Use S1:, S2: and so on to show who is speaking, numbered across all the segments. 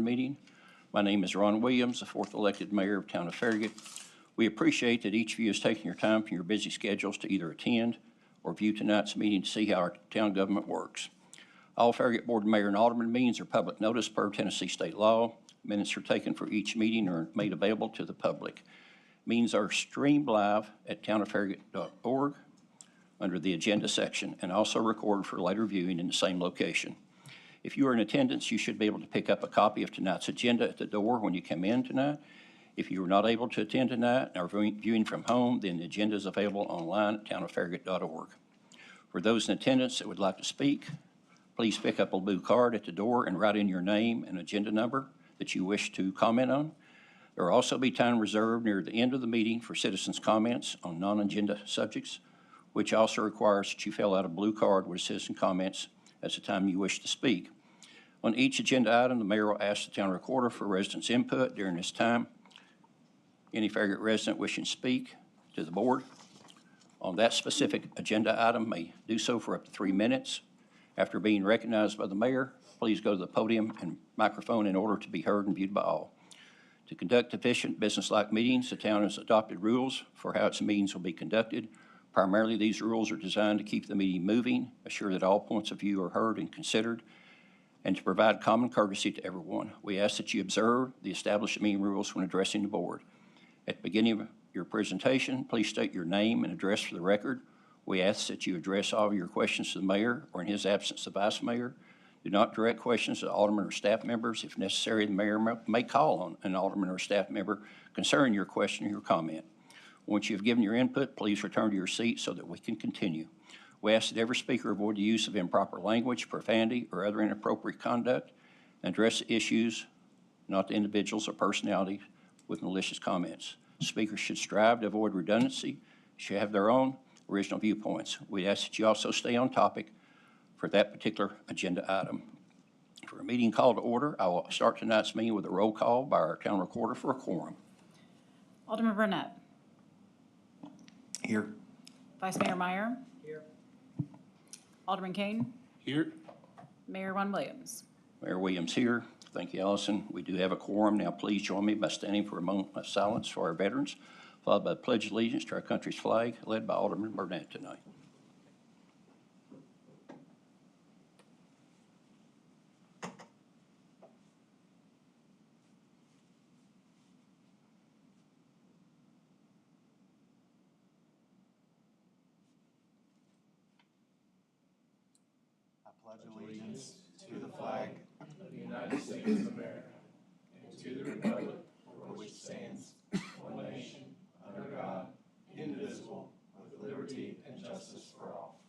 S1: meeting. My name is Ron Williams, the 4th elected mayor of town of Farragut. We appreciate that each of you is taking your time from your busy schedules to either attend or view tonight's meeting to see how our town government works. All Farragut Board of Mayor and Alderman meetings are public notice per Tennessee state law. Minutes are taken for each meeting and are made available to the public. Meetings are streamed live at townoffarragut.org under the agenda section and also recorded for later viewing in the same location. If you are in attendance, you should be able to pick up a copy of tonight's agenda at the door when you come in tonight. If you are not able to attend tonight and are viewing from home, then the agenda is available online at townoffarragut.org. For those in attendance that would like to speak, please pick up a blue card at the door and write in your name and agenda number that you wish to comment on. There will also be time reserved near the end of the meeting for citizens' comments on non-agenda subjects, which also requires that you fill out a blue card with citizen comments at the time you wish to speak. On each agenda item, the mayor will ask the town recorder for residents' input during this time. Any Farragut resident wishing to speak to the board on that specific agenda item may do so for up to 3 minutes. After being recognized by the mayor, please go to the podium and microphone in order to be heard and viewed by all. To conduct efficient business-like meetings, the town has adopted rules for how its meetings will be conducted. Primarily, these rules are designed to keep the meeting moving, assure that all points of view are heard and considered, and to provide common courtesy to everyone. We ask that you observe the established meeting rules when addressing the board. At the beginning of your presentation, please state your name and address for the record. We ask that you address all of your questions to the mayor or, in his absence, the vice mayor. Do not direct questions to aldermen or staff members. If necessary, the mayor may call on an alderman or staff member concerning your question or your comment. Once you have given your input, please return to your seat so that we can continue. We ask that every speaker avoid the use of improper language, profanity, or other inappropriate conduct, and address issues, not the individuals or personalities, with malicious comments. Speakers should strive to avoid redundancy, should have their own original viewpoints. We ask that you also stay on topic for that particular agenda item. For a meeting call to order, I will start tonight's meeting with a roll call by our town recorder for a quorum.
S2: Alderman Burnett.
S1: Here.
S2: Vice Mayor Meyer.
S3: Here.
S2: Alderman Kane.
S3: Here.
S2: Mayor Ron Williams.
S1: Mayor Williams here. Thank you, Allison. We do have a quorum. Now please join me by standing for a moment of silence for our veterans, followed by the Pledge of Allegiance to our country's flag, led by Alderman Burnett tonight.
S4: I pledge allegiance to the flag
S3: of the United States of America and to the republic for which it stands, one nation, under God, indivisible, with liberty and justice for all.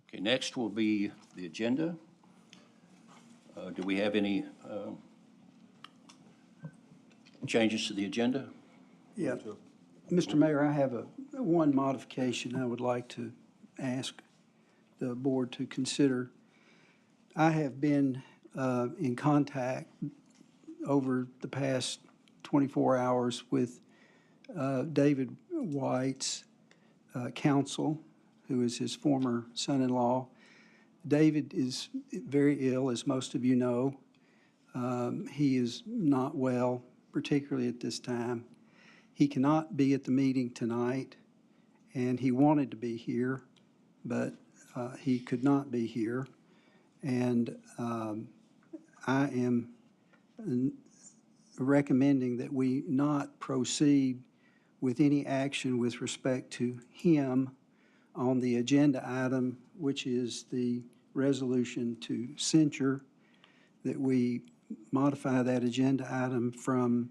S1: Okay, next will be the agenda. Do we have any changes to the agenda?
S5: Yeah. Mr. Mayor, I have one modification I would like to ask the board to consider. I have been in contact over the past 24 hours with David White's counsel, who is his former son-in-law. David is very ill, as most of you know. He is not well, particularly at this time. He cannot be at the meeting tonight, and he wanted to be here, but he could not be here. And I am recommending that we not proceed with any action with respect to him on the agenda item, which is the resolution to censure, that we modify that agenda item from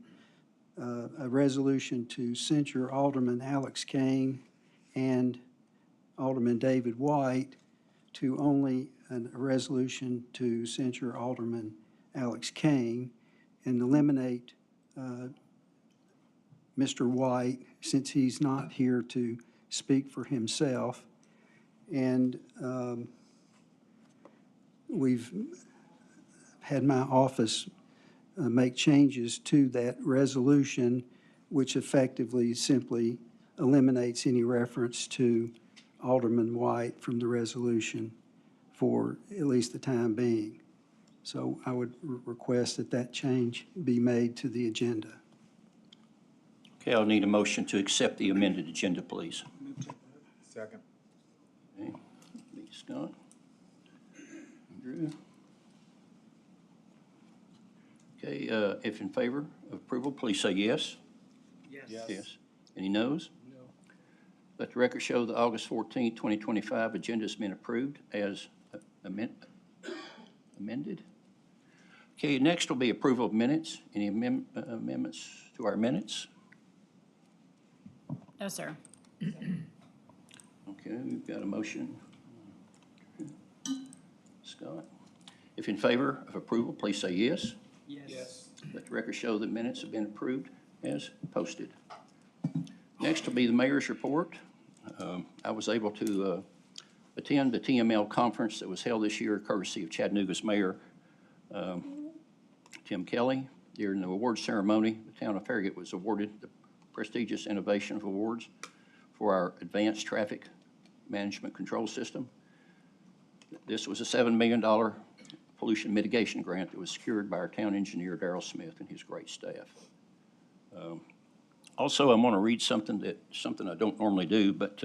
S5: a resolution to censure Alderman Alex Kane and Alderman David White to only a resolution to censure Alderman Alex Kane and eliminate Mr. White, since he's not here to speak for himself. And we've had my office make changes to that resolution, which effectively simply eliminates any reference to Alderman White from the resolution for at least the time being. So I would request that that change be made to the agenda.
S1: Okay, I'll need a motion to accept the amended agenda, please.
S4: Second.
S1: Okay, Lee Scott. Drew. Okay, if in favor of approval, please say yes. Yes. Any noes? No. Let the record show the August 14th, 2025 agenda has been approved as amended. Okay, next will be approval of minutes. Any amendments to our minutes?
S2: No, sir.
S1: Okay, we've got a motion. Scott. If in favor of approval, please say yes.
S4: Yes.
S1: Let the record show that minutes have been approved as posted. Next will be the mayor's report. I was able to attend the TML conference that was held this year courtesy of Chattanooga's mayor, Tim Kelly. During the award ceremony, the town of Farragut was awarded the prestigious Innovation Awards for our advanced traffic management control system. This was a $7 million pollution mitigation grant that was secured by our town engineer, Darrell Smith, and his great staff. Also, I want to read something I don't normally do, but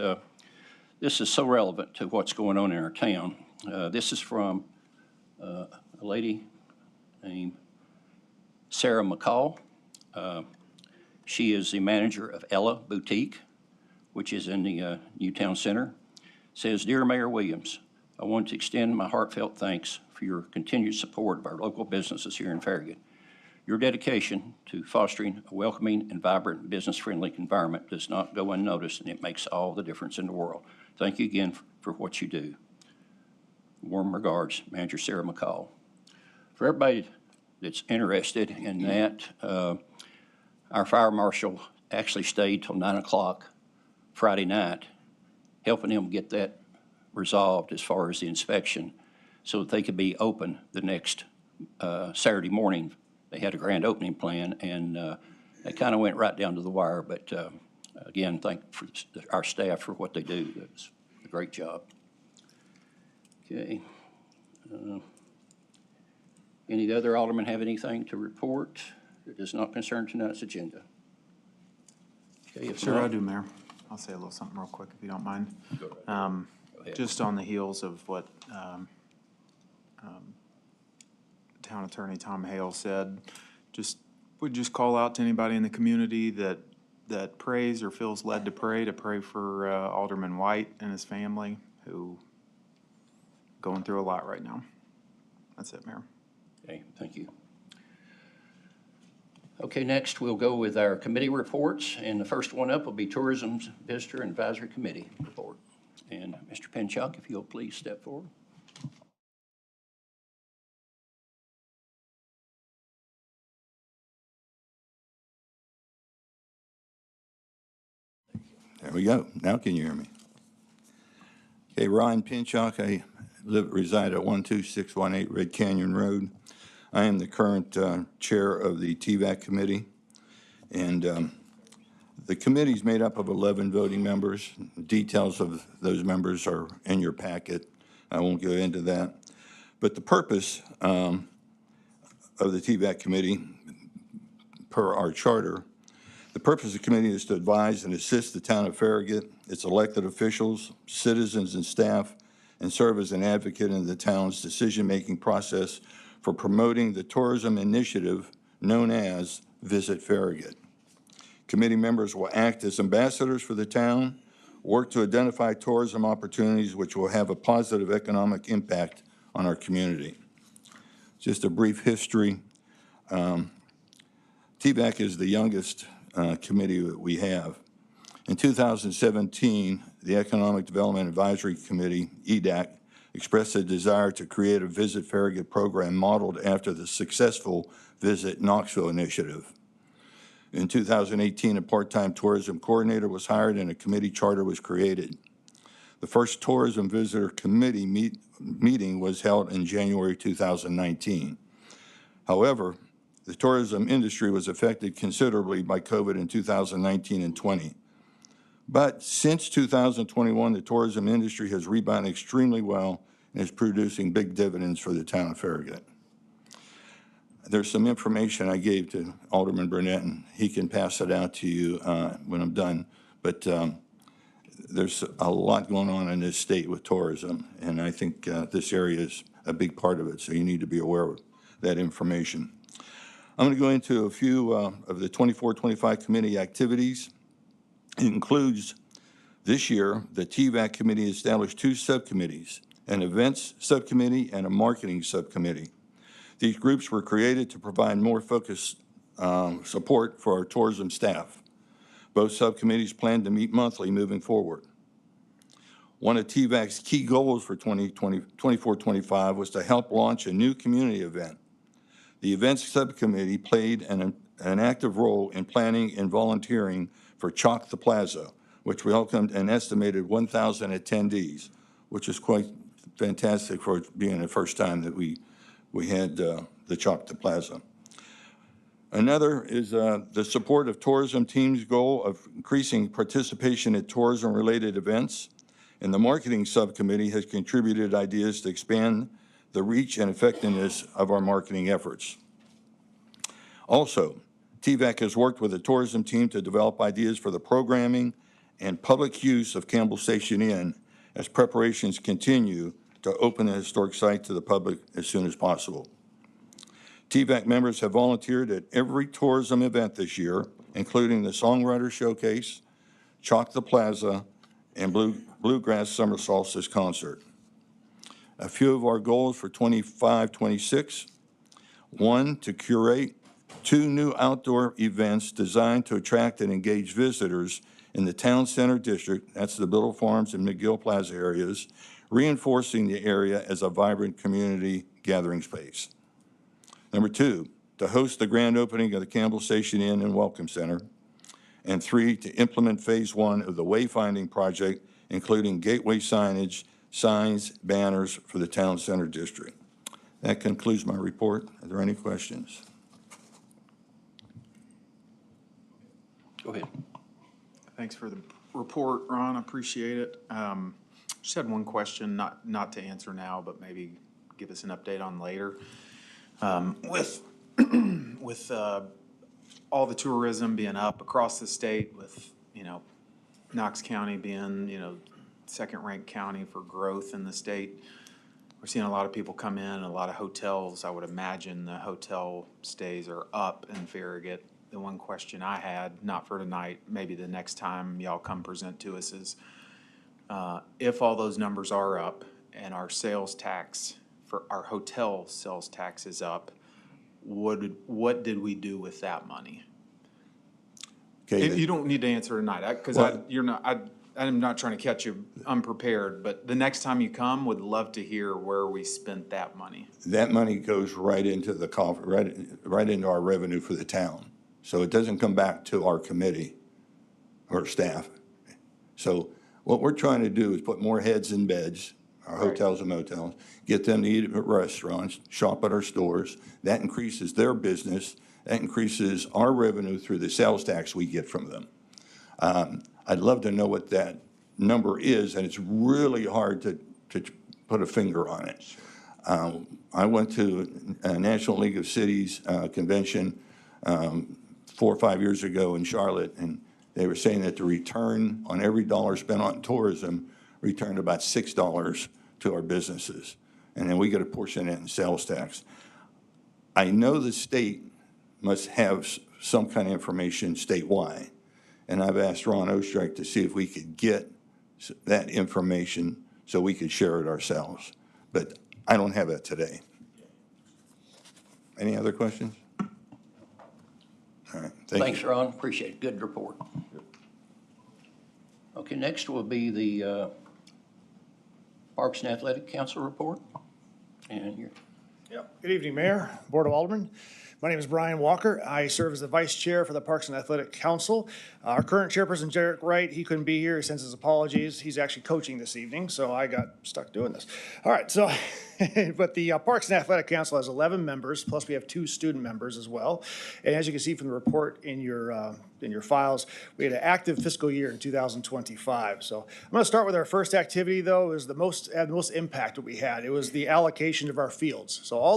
S1: this is so relevant to what's going on in our town. This is from a lady named Sarah McCall. She is the manager of Ella Boutique, which is in the Newtown Center. Says, "Dear Mayor Williams, I want to extend my heartfelt thanks for your continued support of our local businesses here in Farragut. Your dedication to fostering a welcoming and vibrant business-friendly environment does not go unnoticed, and it makes all the difference in the world. Thank you again for what you do. Warm regards, Manager Sarah McCall." For everybody that's interested in that, our fire marshal actually stayed till 9 o'clock Friday night, helping them get that resolved as far as the inspection so that they could be open the next Saturday morning. They had a grand opening plan, and they kind of went right down to the wire. But again, thank our staff for what they do. That's a great job. Okay. Any other aldermen have anything to report that does not concern tonight's agenda? Okay, if
S6: Sure,
S1: not,
S6: I do, Mayor. I'll say a little something real quick if you don't mind.
S1: Go ahead.
S6: Just on the heels of what Town Attorney Tom Hale said, would just call out to anybody in the community that prays or feels led to pray for Alderman White and his family, who going through a lot right now. That's it, Mayor.
S1: Okay, thank you. Okay, next we'll go with our committee reports, and the first one up will be Tourism's Visitor and Advisory Committee report. And Mr. Pinchuk, if you'll please step forward.
S7: There we go. Now can you hear me? Okay, Ryan Pinchuk. I reside at 12618 Red Canyon Road. I am the current chair of the TVAC committee, and the committee is made up of 11 voting members. Details of those members are in your packet. I won't go into that. But the purpose of the TVAC committee, per our charter, the purpose of the committee is to advise and assist the town of Farragut, its elected officials, citizens, and staff, and serve as an advocate in the town's decision-making process for promoting the tourism initiative known as Visit Farragut. Committee members will act as ambassadors for the town, work to identify tourism opportunities which will have a positive economic impact on our community. Just a brief history. TVAC is the youngest committee that we have. In 2017, the Economic Development Advisory Committee, EDAC, expressed a desire to create a Visit Farragut program modeled after the successful Visit Knoxville initiative. In 2018, a part-time tourism coordinator was hired and a committee charter was created. The first Tourism Visitor Committee meeting was held in January 2019. However, the tourism industry was affected considerably by COVID in 2019 and 20. But since 2021, the tourism industry has rebounded extremely well and is producing big dividends for the town of Farragut. There's some information I gave to Alderman Burnett, and he can pass it out to you when I'm done. But there's a lot going on in this state with tourism, and I think this area is a big part of it, so you need to be aware of that information. I'm going to go into a few of the 24-25 committee activities. It includes, this year, the TVAC committee established 2 subcommittees, an events subcommittee and a marketing subcommittee. These groups were created to provide more focused support for our tourism staff. Both subcommittees plan to meet monthly moving forward. One of TVAC's key goals for 24-25 was to help launch a new community event. The events subcommittee played an active role in planning and volunteering for Chalk the Plaza, which welcomed an estimated 1,000 attendees, which is quite fantastic for being the first time that we had the Chalk the Plaza. Another is the support of tourism team's goal of increasing participation at tourism-related events, and the marketing subcommittee has contributed ideas to expand the reach and effectiveness of our marketing efforts. Also, TVAC has worked with the tourism team to develop ideas for the programming and public use of Campbell Station Inn as preparations continue to open the historic site to the public as soon as possible. TVAC members have volunteered at every tourism event this year, including the Songwriter Showcase, Chalk the Plaza, and Bluegrass Summer Solstice Concert. A few of our goals for 25-26. 1, to curate 2 new outdoor events designed to attract and engage visitors in the town center district, that's the Biddle Farms and McGill Plaza areas, reinforcing the area as a vibrant community gathering space. Number 2, to host the grand opening of the Campbell Station Inn and Welcome Center. And 3, to implement phase 1 of the wayfinding project, including gateway signage, signs, banners for the town center district. That concludes my report. Are there any questions?
S1: Go ahead.
S6: Thanks for the report, Ron. I appreciate it. Just had one question, not to answer now, but maybe give us an update on later. With all the tourism being up across the state, with Knox County being second-ranked county for growth in the state, we're seeing a lot of people come in, a lot of hotels. I would imagine the hotel stays are up in Farragut. The one question I had, not for tonight, maybe the next time y'all come present to us, is if all those numbers are up and our sales tax for our hotel sales tax is up, what did we do with that money?
S7: Okay,
S6: You don't need to answer tonight, because I'm not trying to catch you unprepared, but the next time you come, would love to hear where we spent that money.
S7: that money goes right into the coffer, right into our revenue for the town. So it doesn't come back to our committee or staff. So what we're trying to do is put more heads in beds, our hotels and motels, get them to eat at restaurants, shop at our stores. That increases their business. That increases our revenue through the sales tax we get from them. I'd love to know what that number is, and it's really hard to put a finger on it. I went to a National League of Cities convention 4 or 5 years ago in Charlotte, and they were saying that the return on every dollar spent on tourism returned about $6 to our businesses. And then we get a portion of that in sales tax. I know the state must have some kind of information statewide, and I've asked Ron Ostrike to see if we could get that information so we could share it ourselves. But I don't have that today. Any other questions? All right,
S1: Thanks,
S7: you.
S1: Ron. Appreciate it. Good report. Okay, next will be the Parks and Athletic Council report. And you're
S8: Yep. Good evening, Mayor, Board of Aldermen. My name is Brian Walker. I serve as the Vice Chair for the Parks and Athletic Council. Our current chairperson, Jarek Wright, he couldn't be here. He sends his apologies. He's actually coaching this evening, so I got stuck doing this. All right, so, but the Parks and Athletic Council has 11 members, plus we have 2 student members as well. And as you can see from the report in your files, we had an active fiscal year in 2025. So I'm going to start with our first activity, though, is the most impact that we had. It was the allocation of our fields. So all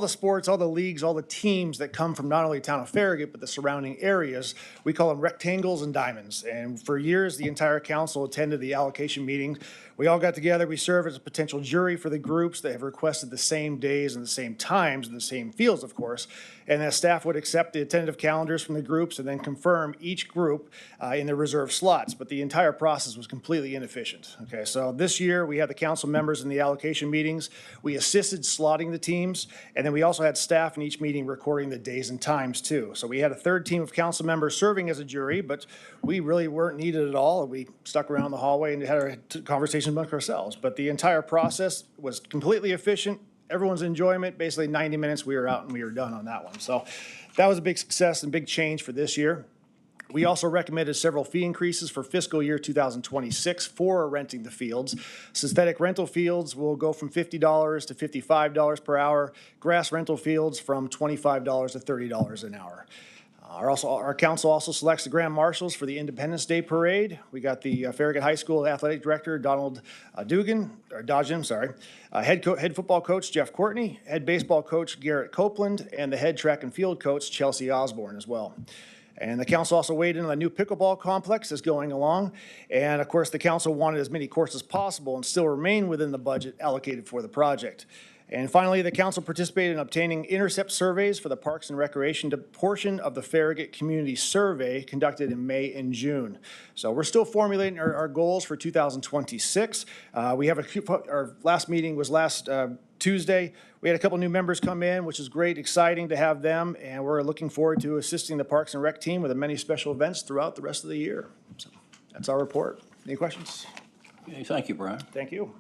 S8: the sports, all the leagues, all the teams that come from not only town of Farragut, but the surrounding areas, we call them rectangles and diamonds. And for years, the entire council attended the allocation meetings. We all got together. We serve as a potential jury for the groups that have requested the same days and the same times and the same fields, of course. And the staff would accept the tentative calendars from the groups and then confirm each group in their reserved slots. But the entire process was completely inefficient. Okay, so this year we had the council members in the allocation meetings. We assisted slotting the teams, and then we also had staff in each meeting recording the days and times too. So we had a third team of council members serving as a jury, but we really weren't needed at all. We stuck around the hallway and had our conversations among ourselves. But the entire process was completely efficient. Everyone's enjoyment, basically 90 minutes, we were out and we were done on that one. So that was a big success and big change for this year. We also recommended several fee increases for fiscal year 2026 for renting the fields. Synthetic rental fields will go from $50 to $55 per hour. Grass rental fields from $25 to $30 an hour. Our council also selects the grand marshals for the Independence Day Parade. We got the Farragut High School Athletic Director, Dodgen, head football coach, Jeff Courtney, head baseball coach, Garrett Copeland, and the head track and field coach, Chelsea Osborne as well. And the council also weighed in on the new pickleball complex that's going along. And of course, the council wanted as many courts as possible and still remain within the budget allocated for the project. And finally, the council participated in obtaining intercept surveys for the Parks and Recreation portion of the Farragut Community Survey conducted in May and June. So we're still formulating our goals for 2026. Our last meeting was last Tuesday. We had a couple new members come in, which is great, exciting to have them, and we're looking forward to assisting the Parks and Rec team with many special events throughout the rest of the year. So that's our report. Any questions?
S1: Okay, thank you, Brian.
S8: Thank you.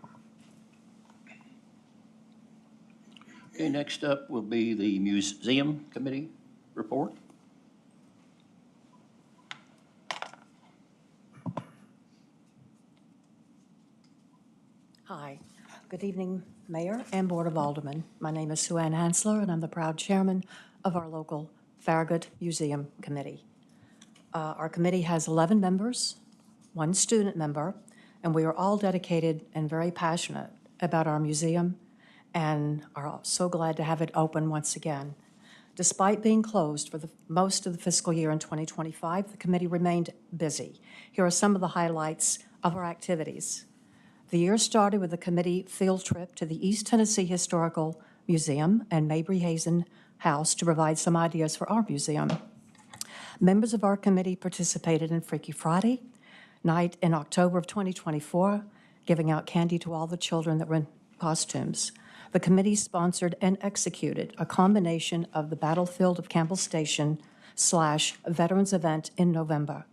S1: Okay, next up will be the Museum Committee report.
S9: Hi, good evening, Mayor and Board of Aldermen. My name is Sue Ann Hansler, and I'm the proud chairman of our local Farragut Museum Committee. Our committee has 11 members, 1 student member, and we are all dedicated and very passionate about our museum and are so glad to have it open once again. Despite being closed for most of the fiscal year in 2025, the committee remained busy. Here are some of the highlights of our activities. The year started with a committee field trip to the East Tennessee Historical Museum and Mabry Hazen House to provide some ideas for our museum. Members of our committee participated in Freaky Friday night in October of 2024, giving out candy to all the children that were in costumes. The committee sponsored and executed a combination of the Battlefield of Campbell Station / Veterans event in November.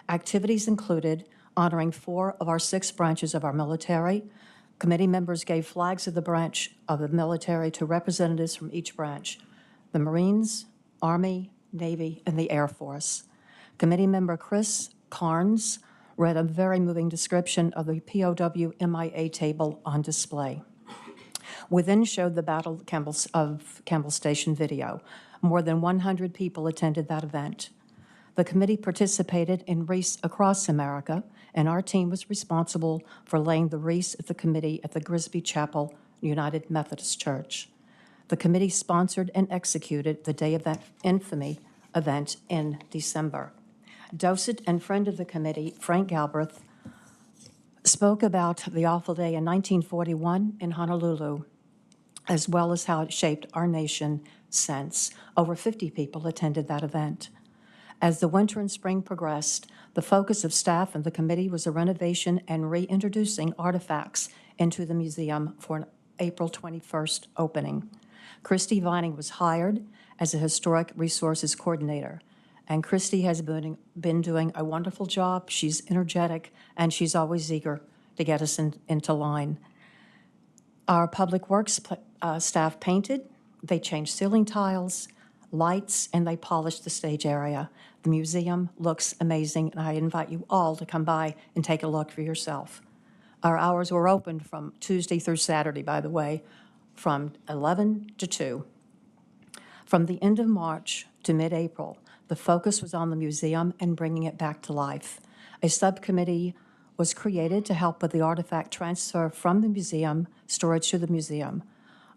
S9: Activities included honoring 4 of our 6 branches of our military. Committee members gave flags of the branch of the military to representatives from each branch: the Marines, Army, Navy, and the Air Force. Committee member Chris Carnes read a very moving description of the POW MIA table on display. We then showed the Battle of Campbell Station video. More than 100 people attended that event. The committee participated in wreaths across America, and our team was responsible for laying the wreaths at the committee at the Grisby Chapel United Methodist Church. The committee sponsored and executed the Day of Infamy event in December. Docent and friend of the committee, Frank Galbraith, spoke about the awful day in 1941 in Honolulu, as well as how it shaped our nation since. Over 50 people attended that event. As the winter and spring progressed, the focus of staff and the committee was a renovation and reintroducing artifacts into the museum for an April 21st opening. Christy Vining was hired as a historic resources coordinator, and Christy has been doing a wonderful job. She's energetic, and she's always eager to get us into line. Our public works staff painted. They changed ceiling tiles, lights, and they polished the stage area. The museum looks amazing, and I invite you all to come by and take a look for yourself. Our hours were open from Tuesday through Saturday, by the way, from 11 to 2. From the end of March to mid-April, the focus was on the museum and bringing it back to life. A subcommittee was created to help with the artifact transfer from the museum, storage to the museum.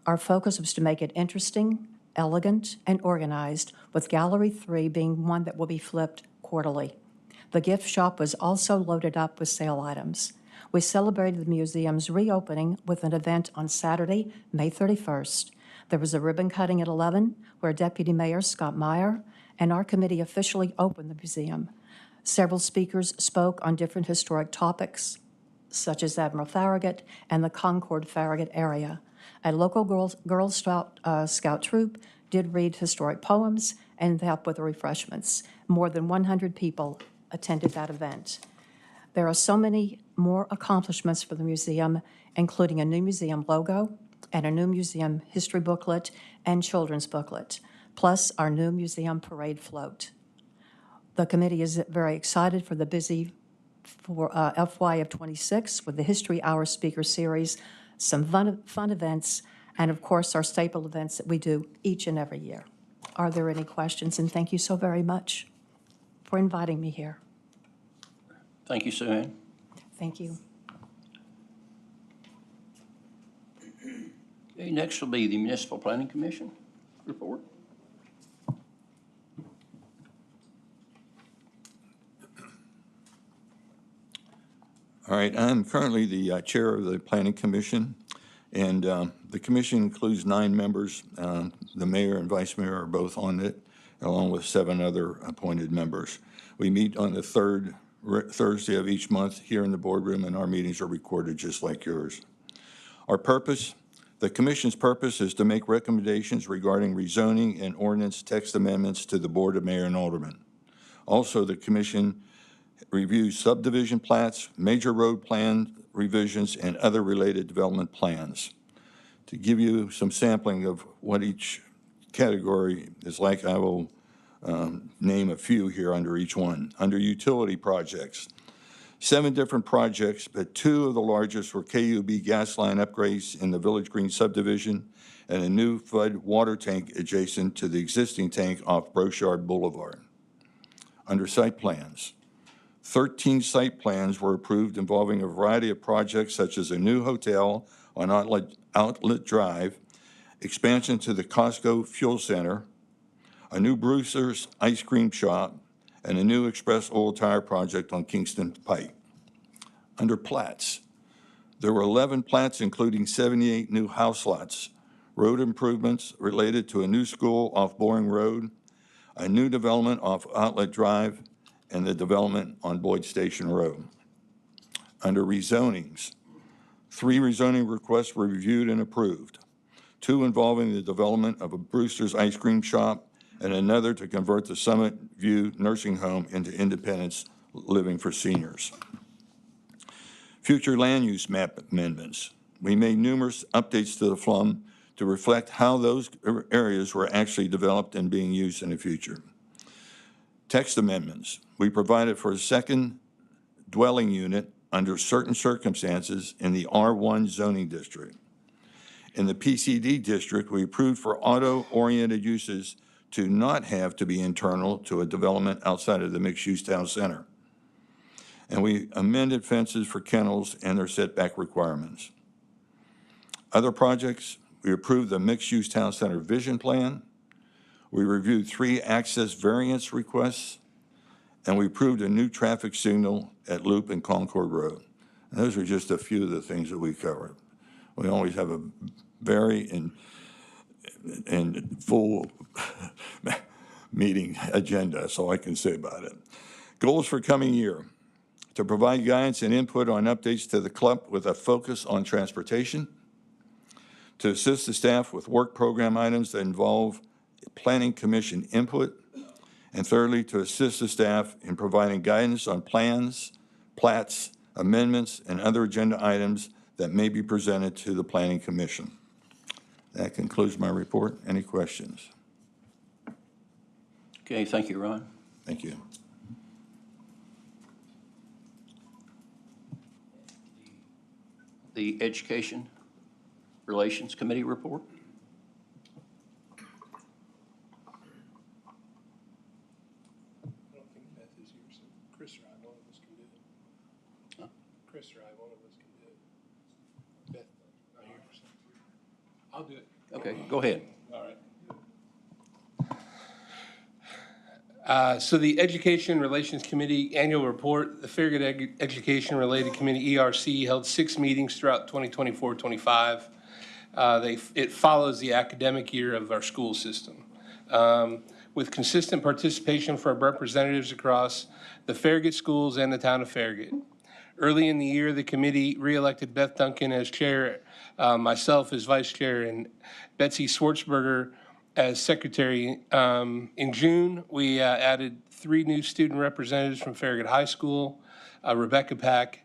S9: Our focus was to make it interesting, elegant, and organized, with Gallery 3 being one that will be flipped quarterly. The gift shop was also loaded up with sale items. We celebrated the museum's reopening with an event on Saturday, May 31st. There was a ribbon cutting at 11, where Deputy Mayor Scott Meyer and our committee officially opened the museum. Several speakers spoke on different historic topics, such as Admiral Farragut and the Concord Farragut area. A local Girl Scout troop did read historic poems and help with the refreshments. More than 100 people attended that event. There are so many more accomplishments for the museum, including a new museum logo and a new museum history booklet and children's booklet, plus our new museum parade float. The committee is very excited for the busy FY of '26 with the History Hour speaker series, some fun events, and of course our staple events that we do each and every year. Are there any questions? And thank you so very much for inviting me here.
S1: Thank you, Sue Ann.
S9: Thank you.
S1: Okay, next will be the Municipal Planning Commission report.
S7: All right, I'm currently the chair of the Planning Commission, and the commission includes 9 members. The mayor and vice mayor are both on it, along with 7 other appointed members. We meet on the third Thursday of each month here in the boardroom, and our meetings are recorded just like yours. Our purpose, the commission's purpose is to make recommendations regarding rezoning and ordinance text amendments to the Board of Mayor and Aldermen. Also, the commission reviews subdivision plats, major road plan revisions, and other related development plans. To give you some sampling of what each category is like, I will name a few here under each one. Under utility projects, 7 different projects, but 2 of the largest were KUB gas line upgrades in the Village Green subdivision and a new flood water tank adjacent to the existing tank off Brochard Boulevard. Under site plans, 13 site plans were approved involving a variety of projects such as a new hotel on Outlet Drive, expansion to the Costco Fuel Center, a new Brewster's ice cream shop, and a new Express Oil Tire project on Kingston Pike. Under plats, there were 11 plats including 78 new house lots, road improvements related to a new school off Boring Road, a new development off Outlet Drive, and the development on Boyd Station Road. Under rezonings, 3 rezoning requests were reviewed and approved, 2 involving the development of a Brewster's ice cream shop and another to convert the Summit View Nursing Home into independence living for seniors. Future land use map amendments. We made numerous updates to the FLUM to reflect how those areas were actually developed and being used in the future. Text amendments. We provided for a second dwelling unit under certain circumstances in the R1 zoning district. In the PCD district, we approved for auto-oriented uses to not have to be internal to a development outside of the mixed-use town center. And we amended fences for kennels and their setback requirements. Other projects, we approved the mixed-use town center vision plan. We reviewed 3 access variance requests, and we approved a new traffic signal at Loop and Concord Road. And those are just a few of the things that we covered. We always have a very and full meeting agenda, that's all I can say about it. Goals for coming year: to provide guidance and input on updates to the club with a focus on transportation, to assist the staff with work program items that involve planning commission input, and thirdly, to assist the staff in providing guidance on plans, plats, amendments, and other agenda items that may be presented to the planning commission. That concludes my report. Any questions?
S1: Okay, thank you, Ron.
S7: Thank you.
S1: The Education Relations Committee report.
S3: I don't think Beth is here, so Chris or I, one of us can do it.
S1: Huh?
S3: Chris or I, one of us can do it. Beth, not here, so. I'll do it.
S1: Okay, go ahead.
S3: All right. So the Education Relations Committee Annual Report, the Farragut Education Related Committee, ERC, held 6 meetings throughout 2024-25. It follows the academic year of our school system. With consistent participation from representatives across the Farragut schools and the town of Farragut. Early in the year, the committee re-elected Beth Duncan as chair, myself as vice chair, and Betsy Schwartzberger as secretary. In June, we added 3 new student representatives from Farragut High School, Rebecca Pack,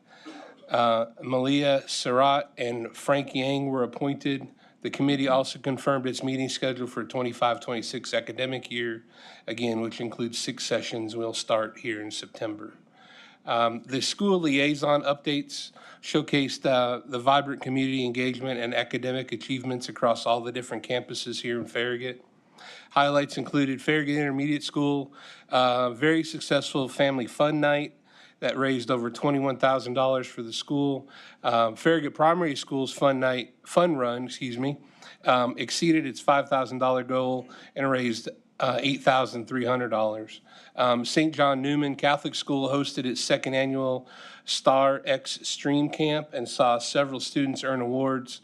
S3: Malia Surratt, and Frank Yang were appointed. The committee also confirmed its meeting schedule for 25-26 academic year, again, which includes 6 sessions. We'll start here in September. The school liaison updates showcased the vibrant community engagement and academic achievements across all the different campuses here in Farragut. Highlights included Farragut Intermediate School, very successful family fun night that raised over $21,000 for the school. Farragut Primary School's fun run, exceeded its $5,000 goal and raised $8,300. St. John Newman Catholic School hosted its 2nd annual Star X Stream Camp and saw several students earn awards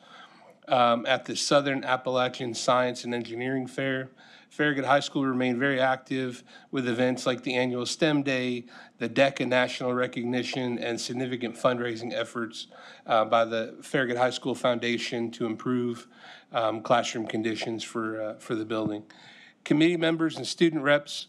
S3: at the Southern Appalachian Science and Engineering Fair. Farragut High School remained very active with events like the annual STEM Day, the DECA National Recognition, and significant fundraising efforts by the Farragut High School Foundation to improve classroom conditions for the building. Committee members and student reps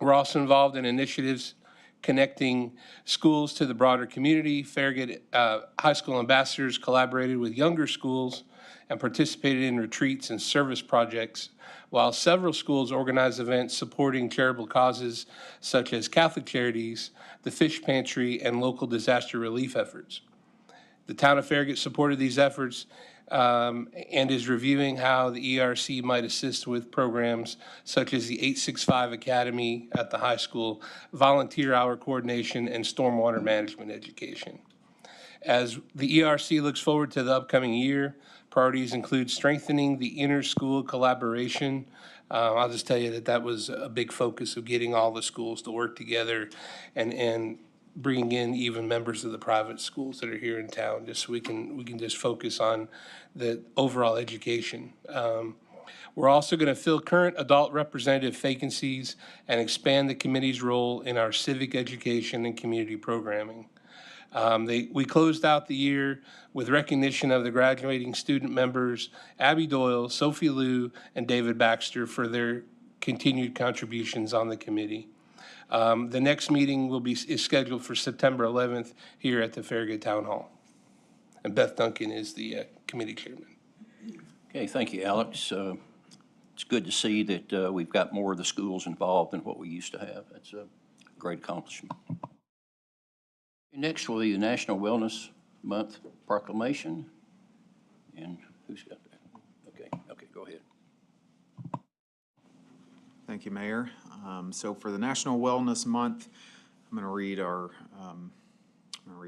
S3: were also involved in initiatives connecting schools to the broader community. Farragut High School ambassadors collaborated with younger schools and participated in retreats and service projects, while several schools organized events supporting charitable causes such as Catholic Charities, the Fish Pantry, and local disaster relief efforts. The town of Farragut supported these efforts and is reviewing how the ERC might assist with programs such as the 865 Academy at the high school, volunteer hour coordination, and stormwater management education. As the ERC looks forward to the upcoming year, priorities include strengthening the inter-school collaboration. I'll just tell you that was a big focus of getting all the schools to work together and bringing in even members of the private schools that are here in town, just so we can just focus on the overall education. We're also going to fill current adult representative vacancies and expand the committee's role in our civic education and community programming. We closed out the year with recognition of the graduating student members, Abby Doyle, Sophie Liu, and David Baxter for their continued contributions on the committee. The next meeting is scheduled for September 11th here at the Farragut Town Hall. And Beth Duncan is the committee chairman.
S1: Okay, thank you, Alex. It's good to see that we've got more of the schools involved than what we used to have. That's a great accomplishment. Next will be the National Wellness Month proclamation. And who's got that? Okay, go ahead.
S6: Thank you, Mayor. So for the National Wellness Month, I'm going to read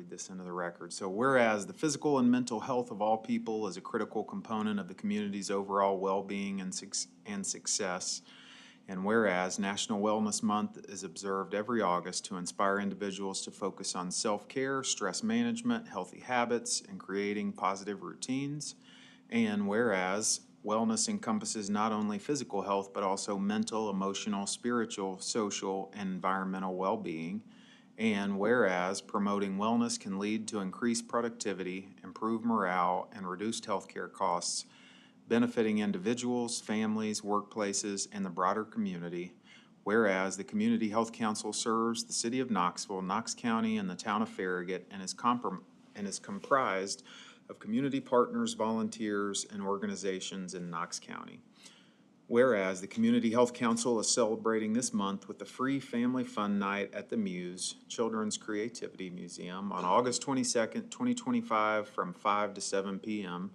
S6: this into the record. So whereas the physical and mental health of all people is a critical component of the community's overall well-being and success, and whereas National Wellness Month is observed every August to inspire individuals to focus on self-care, stress management, healthy habits, and creating positive routines, and whereas wellness encompasses not only physical health, but also mental, emotional, spiritual, social, and environmental well-being, and whereas promoting wellness can lead to increased productivity, improved morale, and reduced healthcare costs, benefiting individuals, families, workplaces, and the broader community, whereas the Community Health Council serves the city of Knoxville, Knox County, and the town of Farragut, and is comprised of community partners, volunteers, and organizations in Knox County. Whereas the Community Health Council is celebrating this month with a free family fun night at the Muse Children's Creativity Museum on August 22nd, 2025 from 5 to 7 p.m.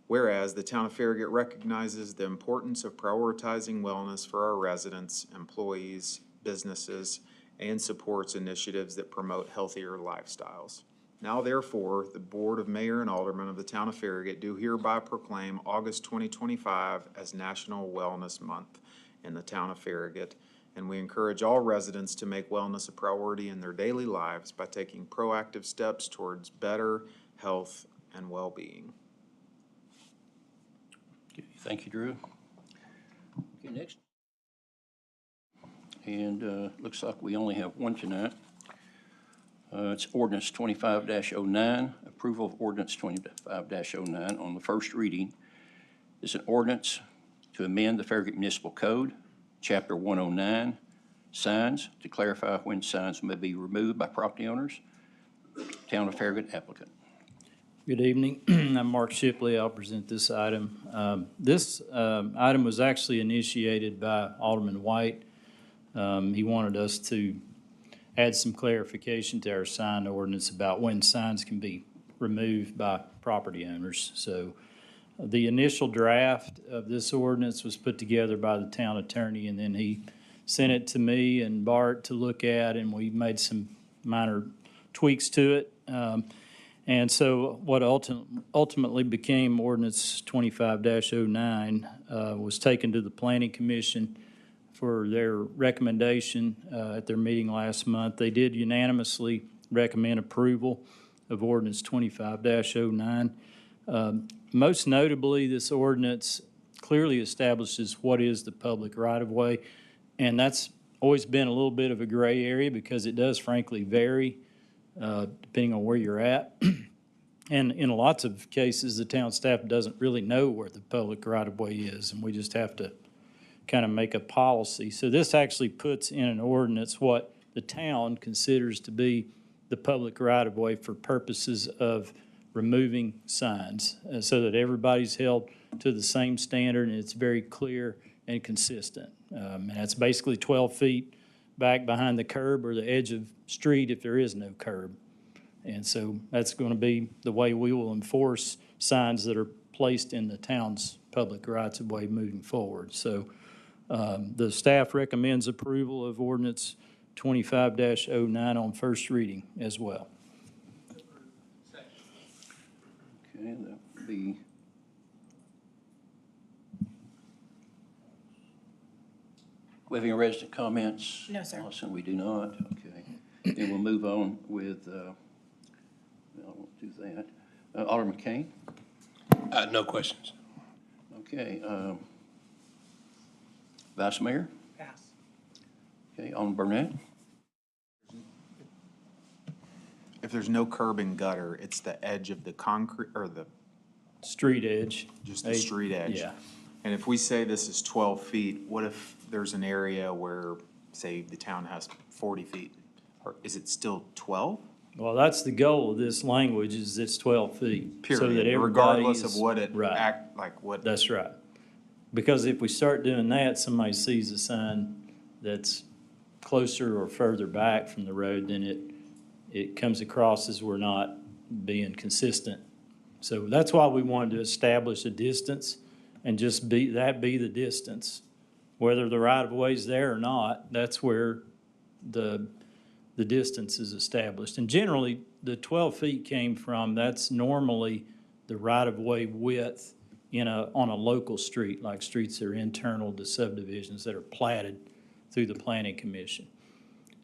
S6: Whereas the town of Farragut recognizes the importance of prioritizing wellness for our residents, employees, businesses, and supports initiatives that promote healthier lifestyles. Now therefore, the Board of Mayor and Aldermen of the town of Farragut do hereby proclaim August 2025 as National Wellness Month in the town of Farragut, and we encourage all residents to make wellness a priority in their daily lives by taking proactive steps towards better health and well-being.
S1: Okay, thank you, Drew. Okay, next. And looks like we only have one tonight. It's ordinance 25-09, approval of ordinance 25-09 on the first reading. It's an ordinance to amend the Farragut Municipal Code, Chapter 109, signs, to clarify when signs may be removed by property owners. Town of Farragut applicant.
S10: Good evening. I'm Mark Shipley. I'll present this item. This item was actually initiated by Alderman White. He wanted us to add some clarification to our sign ordinance about when signs can be removed by property owners. So the initial draft of this ordinance was put together by the town attorney, and then he sent it to me and Bart to look at, and we made some minor tweaks to it. And so what ultimately became ordinance 25-09 was taken to the Planning Commission for their recommendation at their meeting last month. They did unanimously recommend approval of ordinance 25-09. Most notably, this ordinance clearly establishes what is the public right-of-way, and that's always been a little bit of a gray area because it does frankly vary depending on where you're at. And in lots of cases, the town staff doesn't really know where the public right-of-way is, and we just have to kind of make a policy. So this actually puts in an ordinance what the town considers to be the public right-of-way for purposes of removing signs, so that everybody's held to the same standard and it's very clear and consistent. And that's basically 12 feet back behind the curb or the edge of street if there is no curb. And so that's going to be the way we will enforce signs that are placed in the town's public rights-of-way moving forward. So the staff recommends approval of ordinance 25-09 on first reading as well.
S1: Okay, that would be. We have any resident comments?
S2: No, sir.
S1: Allison, we do not. Okay. Then we'll move on with, I won't do that. Alderman Kane?
S3: No questions.
S1: Okay. Vice Mayor?
S4: Pass.
S1: Okay, Alderman Burnett?
S6: If there's no curb and gutter, it's the edge of the concrete, or the,
S10: Street edge.
S6: just the street edge.
S10: Yeah.
S6: And if we say this is 12 feet, what if there's an area where, say, the town has 40 feet? Or is it still 12?
S10: Well, that's the goal of this language, is it's 12 feet. So that
S6: Period,
S10: everybody
S6: regardless
S10: is-
S6: of what it
S10: Right.
S6: act, like what.
S10: That's right. Because if we start doing that, somebody sees a sign that's closer or further back from the road, then it comes across as we're not being consistent. So that's why we wanted to establish a distance and just be the distance. Whether the right-of-way is there or not, that's where the distance is established. And generally, the 12 feet came from, that's normally the right-of-way width on a local street, like streets that are internal to subdivisions that are platted through the Planning Commission.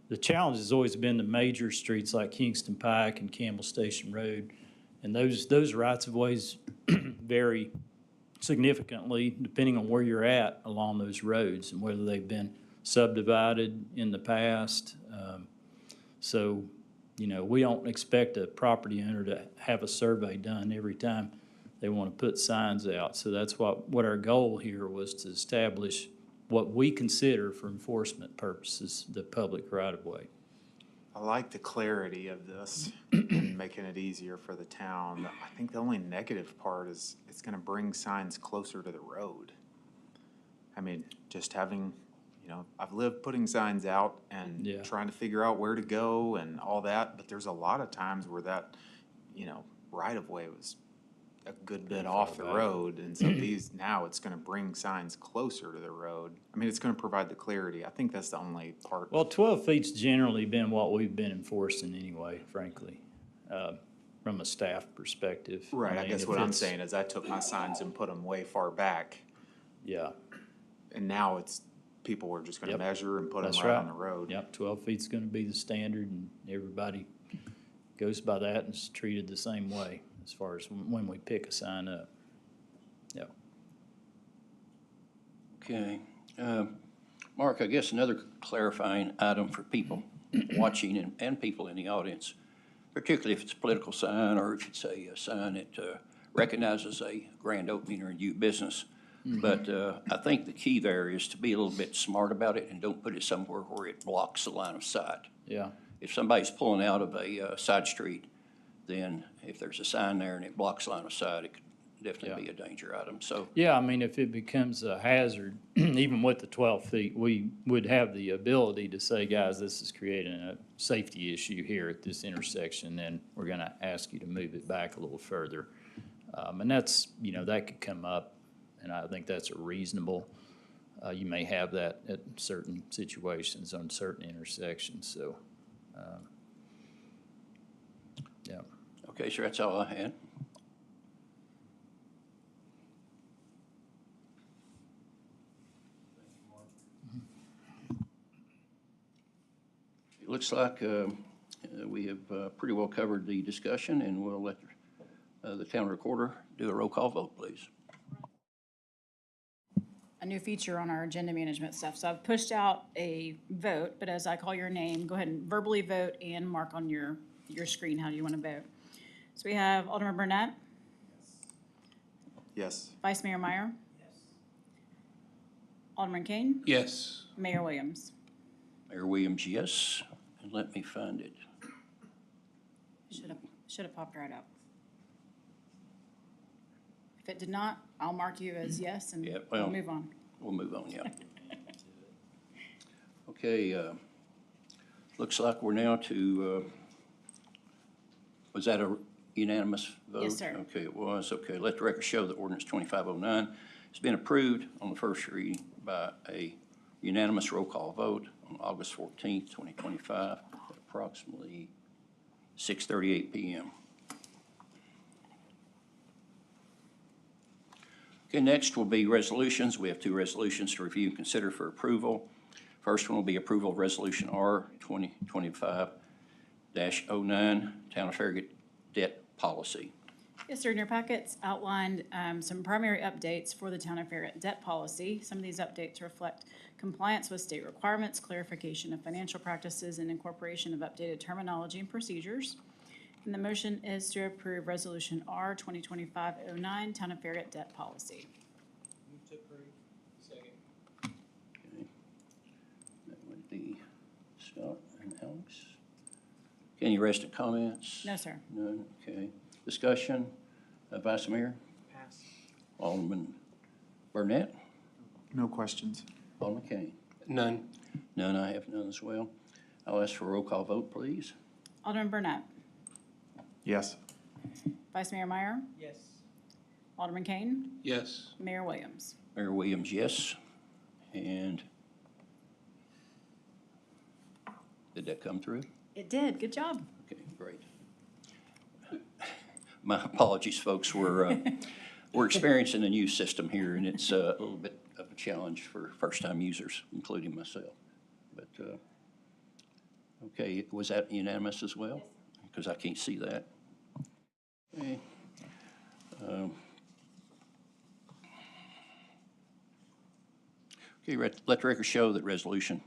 S10: The challenge has always been the major streets like Kingston Pike and Campbell Station Road, and those rights-of-ways vary significantly depending on where you're at along those roads and whether they've been subdivided in the past. So, we don't expect a property owner to have a survey done every time they want to put signs out. So that's what our goal here was, to establish what we consider for enforcement purposes, the public right-of-way.
S6: I like the clarity of this and making it easier for the town. I think the only negative part is it's gonna bring signs closer to the road. I mean, just having, I've lived putting signs out and
S10: Yeah.
S6: trying to figure out where to go and all that, but there's a lot of times where that, right of way was a good bit off the
S10: back.
S6: road, and so now it's gonna bring signs closer to the road. I mean, it's gonna provide the clarity. I think that's the only part.
S10: Well, 12 feet's generally been what we've been enforcing anyway, frankly, from a staff perspective.
S6: Right, I
S10: mean,
S6: guess
S10: if
S6: what I'm
S10: it's-
S6: saying is I took my signs and put them way far back,
S10: Yeah,
S6: and now people are just gonna
S10: Yep.
S6: measure and put them
S10: that's
S6: right
S10: right.
S6: on the road.
S10: Yep, 12 feet's gonna be the standard, and everybody goes by that and is treated the same way as far as when we pick a sign up. Yep.
S1: Okay. Mark, I guess another clarifying item for people watching and people in the audience, particularly if it's a political sign or if it's a sign that recognizes a grand opening or a new business. But I think the key there is to be a little bit smart about it and don't put it somewhere where it blocks the line of sight.
S10: Yeah,
S1: If somebody's pulling out of a side street, then if there's a sign there and it blocks line of sight, it could definitely be a danger item. So,
S10: yeah, I mean, if it becomes a hazard, even with the 12 feet, we would have the ability to say, guys, this is creating a safety issue here at this intersection, and we're gonna ask you to move it back a little further. And that's, that could come up, and I think that's a reasonable, you may have that at certain situations on certain intersections, so, yeah.
S1: okay, sir, that's all I had. It looks like we have pretty well covered the discussion, and we'll let the town recorder do a roll call vote, please.
S2: A new feature on our agenda management stuff. So I've pushed out a vote, but as I call your name, go ahead and verbally vote and mark on your screen how you want to vote. So we have Alderman Burnett,
S6: Yes.
S2: Vice Mayor Meyer. Alderman Kane,
S3: Yes.
S2: Mayor Williams.
S1: Mayor Williams, yes. And let me find it.
S2: Should have popped right up. If it did not, I'll mark you as yes and
S1: Yeah,
S2: we'll
S1: well-
S2: move on.
S1: We'll move on, yeah. Okay, looks like we're now to, was that a unanimous vote?
S2: Yes, sir.
S1: Okay, it was. Okay, let the record show that ordinance 2509 has been approved on the first reading by a unanimous roll call vote on August 14th, 2025, at approximately 6:38 PM. Okay, next will be resolutions. We have two resolutions to review and consider for approval. First one will be approval of Resolution R 2025-09, Town of Farragut Debt Policy.
S2: Yes, sir, in your packets outlined some primary updates for the Town of Farragut debt policy. Some of these updates reflect compliance with state requirements, clarification of financial practices, and incorporation of updated terminology and procedures. And the motion is to approve Resolution R 2025-09, Town of Farragut debt policy.
S3: Move to approve. Second.
S1: Okay. That would be Scott and Alex. Any rest of comments?
S2: No, sir.
S1: None, okay. Discussion, Vice Mayor?
S4: Pass.
S1: Alderman Burnett?
S6: No questions.
S1: Alderman Kane?
S3: None.
S1: None, I have none as well. I'll ask for a roll call vote, please.
S2: Alderman Burnett,
S6: Yes.
S2: Vice Mayor Meyer,
S4: Yes.
S2: Alderman Kane,
S3: Yes.
S2: Mayor Williams.
S1: Mayor Williams, yes. And did that come through?
S2: It did, good job.
S1: Okay, great. My apologies, folks. We're experiencing a new system here, and it's a little bit of a challenge for first-time users, including myself. But, okay, was that unanimous as well? Because I can't see that. Okay. Okay, let the record show that Resolution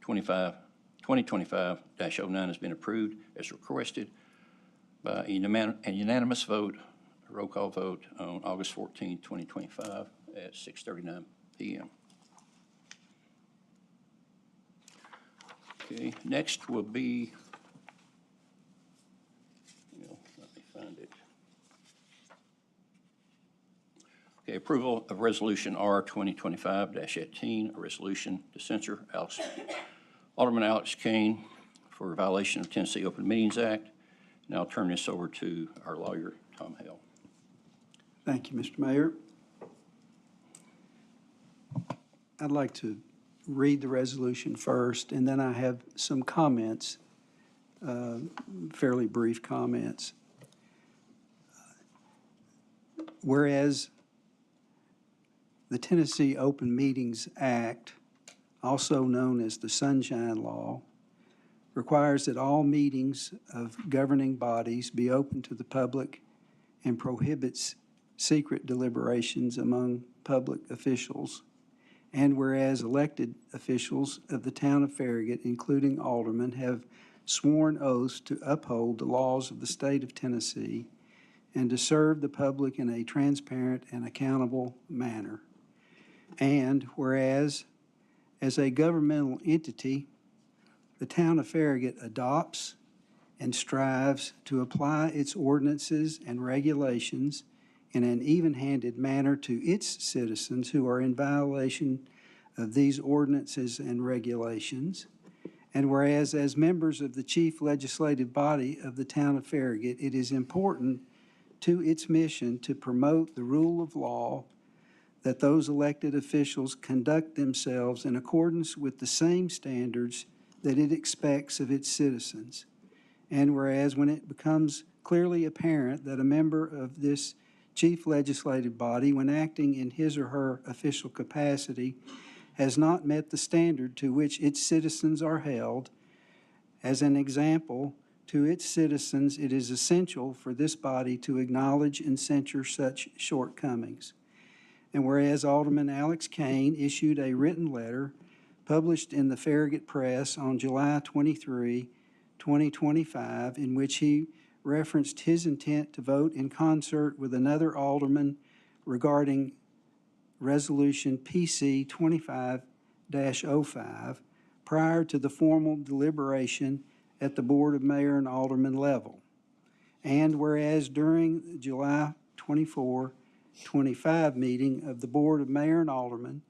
S1: 2025-09 has been approved as requested by a unanimous vote, a roll call vote on August 14, 2025 at 6:39 PM. Okay, next will be, let me find it. Okay, approval of Resolution R 2025-18, a resolution to censure Alderman Alex Kane for violation of Tennessee Open Meetings Act. Now I'll turn this over to our lawyer, Tom Hale.
S5: Thank you, Mr. Mayor. I'd like to read the resolution first, and then I have some comments, fairly brief comments. Whereas the Tennessee Open Meetings Act, also known as the Sunshine Law, requires that all meetings of governing bodies be open to the public and prohibits secret deliberations among public officials. And whereas elected officials of the town of Farragut, including aldermen, have sworn oaths to uphold the laws of the state of Tennessee and to serve the public in a transparent and accountable manner. And whereas, as a governmental entity, the town of Farragut adopts and strives to apply its ordinances and regulations in an even-handed manner to its citizens who are in violation of these ordinances and regulations. And whereas, as members of the chief legislative body of the town of Farragut, it is important to its mission to promote the rule of law, that those elected officials conduct themselves in accordance with the same standards that it expects of its citizens. And whereas, when it becomes clearly apparent that a member of this chief legislative body, when acting in his or her official capacity, has not met the standard to which its citizens are held, as an example, to its citizens, it is essential for this body to acknowledge and censure such shortcomings. And whereas Alderman Alex Kane issued a written letter published in the Farragut Press on July 23, 2025, in which he referenced his intent to vote in concert with another alderman regarding Resolution PC 25-05 prior to the formal deliberation at the Board of Mayor and Alderman level. And whereas during the July 24, 25 meeting of the Board of Mayor and Alderman,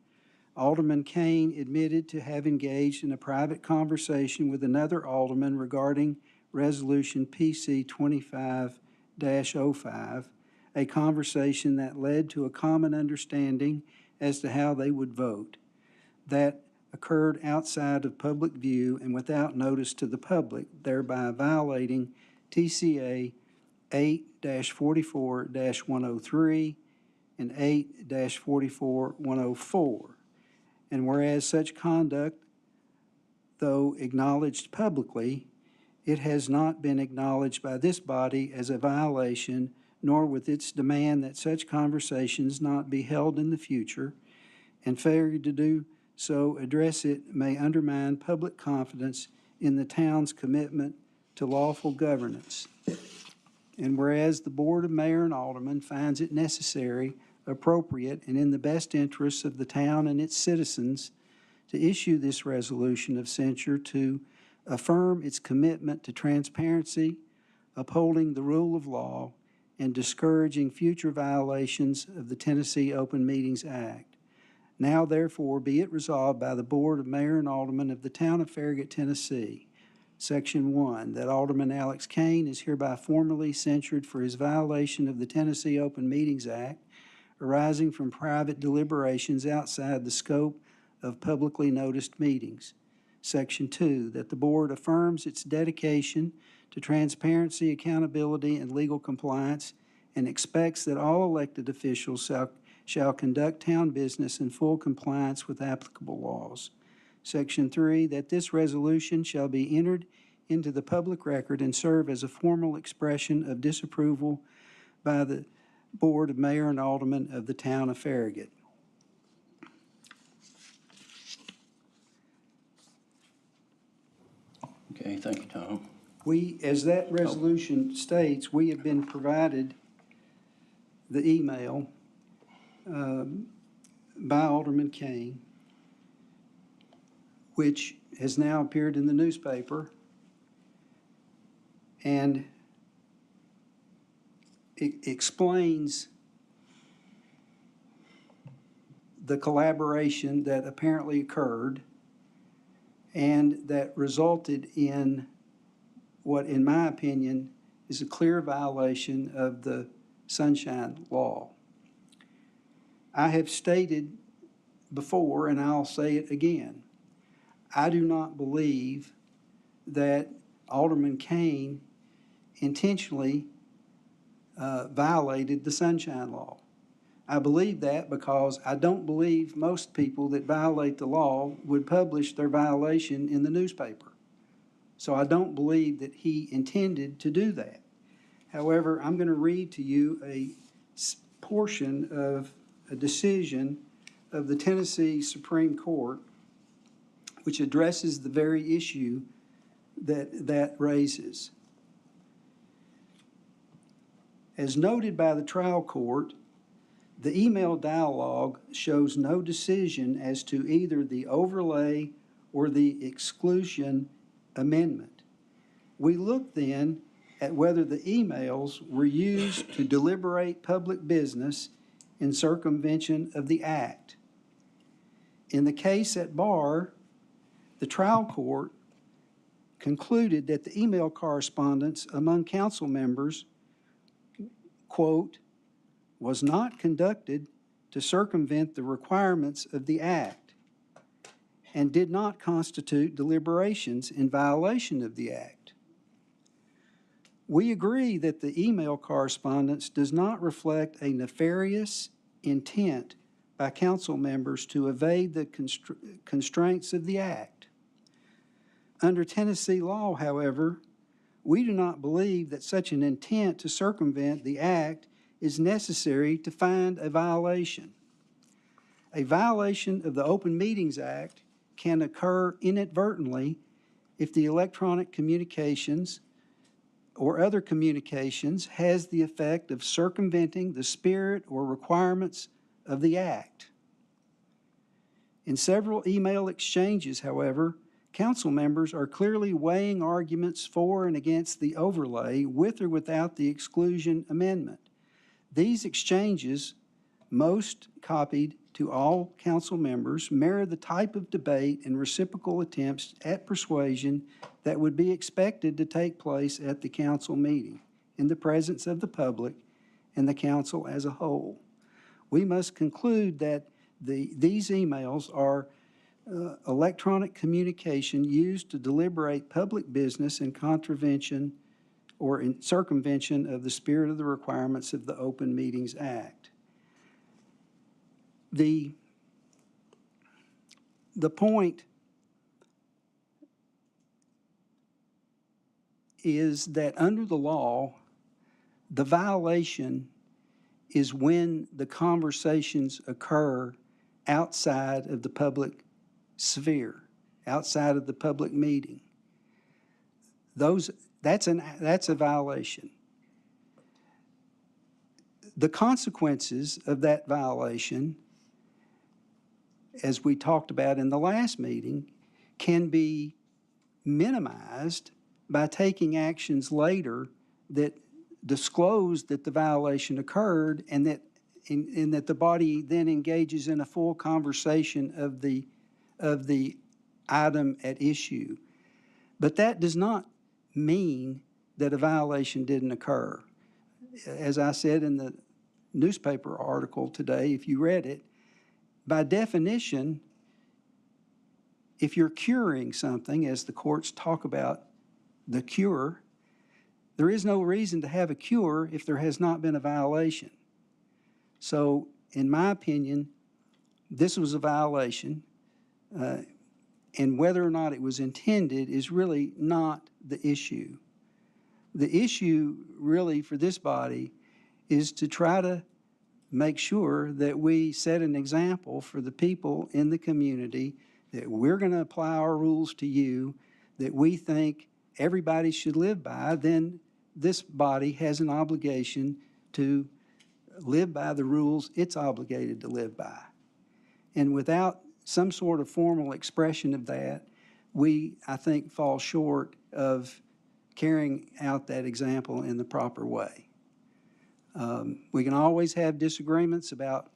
S5: Alderman Kane admitted to have engaged in a private conversation with another alderman regarding Resolution PC 25-05, a conversation that led to a common understanding as to how they would vote. That occurred outside of public view and without notice to the public, thereby violating TCA 8-44-103 and 8-44-104. And whereas such conduct, though acknowledged publicly, it has not been acknowledged by this body as a violation, nor with its demand that such conversations not be held in the future, and failure to do so address it may undermine public confidence in the town's commitment to lawful governance. And whereas the Board of Mayor and Aldermen finds it necessary, appropriate, and in the best interests of the town and its citizens to issue this resolution of censure to affirm its commitment to transparency, upholding the rule of law, and discouraging future violations of the Tennessee Open Meetings Act. Now, therefore, be it resolved by the Board of Mayor and Aldermen of the town of Farragut, Tennessee, Section 1, that Alderman Alex Kane is hereby formally censured for his violation of the Tennessee Open Meetings Act arising from private deliberations outside the scope of publicly noticed meetings. Section 2, that the Board affirms its dedication to transparency, accountability, and legal compliance, and expects that all elected officials shall conduct town business in full compliance with applicable laws. Section 3, that this resolution shall be entered into the public record and serve as a formal expression of disapproval by the Board of Mayor and Aldermen of the town of Farragut.
S1: Okay, thank you, Tom.
S5: We, as that resolution states, we have been provided the email by Alderman Kane, which has now appeared in the newspaper, and it explains the collaboration that apparently occurred and that resulted in what, in my opinion, is a clear violation of the Sunshine Law. I have stated before, and I'll say it again, I do not believe that Alderman Kane intentionally violated the Sunshine Law. I believe that because I don't believe most people that violate the law would publish their violation in the newspaper. So I don't believe that he intended to do that. However, I'm going to read to you a portion of a decision of the Tennessee Supreme Court which addresses the very issue that raises. As noted by the trial court, the email dialogue shows no decision as to either the overlay or the exclusion amendment. We look then at whether the emails were used to deliberate public business in circumvention of the act. In the case at bar, the trial court concluded that the email correspondence among council members, quote, was not conducted to circumvent the requirements of the act and did not constitute deliberations in violation of the act. We agree that the email correspondence does not reflect a nefarious intent by council members to evade the constraints of the act. Under Tennessee law, however, we do not believe that such an intent to circumvent the act is necessary to find a violation. A violation of the Open Meetings Act can occur inadvertently if the electronic communications or other communications has the effect of circumventing the spirit or requirements of the act. In several email exchanges, however, council members are clearly weighing arguments for and against the overlay with or without the exclusion amendment. These exchanges, most copied to all council members, mirror the type of debate and reciprocal attempts at persuasion that would be expected to take place at the council meeting in the presence of the public and the council as a whole. We must conclude that these emails are electronic communication used to deliberate public business in contravention or in circumvention of the spirit of the requirements of the Open Meetings Act. The point is that under the law, the violation is when the conversations occur outside of the public sphere, outside of the public meeting. That's a violation. The consequences of that violation, as we talked about in the last meeting, can be minimized by taking actions later that disclose that the violation occurred and that the body then engages in a full conversation of the item at issue. But that does not mean that a violation didn't occur. As I said in the newspaper article today, if you read it, by definition, if you're curing something, as the courts talk about the cure, there is no reason to have a cure if there has not been a violation. So, in my opinion, this was a violation, and whether or not it was intended is really not the issue. The issue really for this body is to try to make sure that we set an example for the people in the community, that we're going to apply our rules to you, that we think everybody should live by. Then this body has an obligation to live by the rules it's obligated to live by. And without some sort of formal expression of that, we, I think, fall short of carrying out that example in the proper way. We can always have disagreements about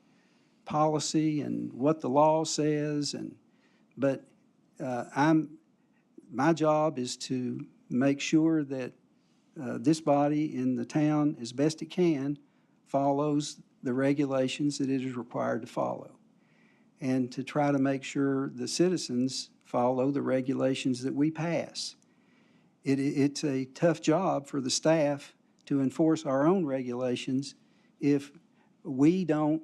S5: policy and what the law says, but my job is to make sure that this body in the town, as best it can, follows the regulations that it is required to follow, and to try to make sure the citizens follow the regulations that we pass. It's a tough job for the staff to enforce our own regulations if we don't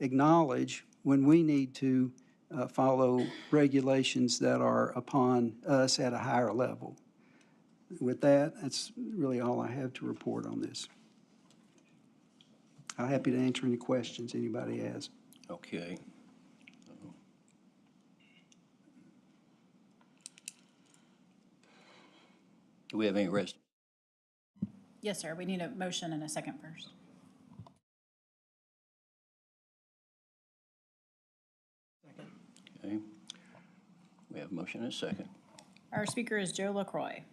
S5: acknowledge when we need to follow regulations that are upon us at a higher level. With that, that's really all I have to report on this. I'm happy to answer any questions anybody has.
S1: Okay. Do we have any rest?
S2: Yes, sir. We need a motion and a second first.
S1: Okay. We have a motion and a second.
S2: Our speaker is Joe LaCroix.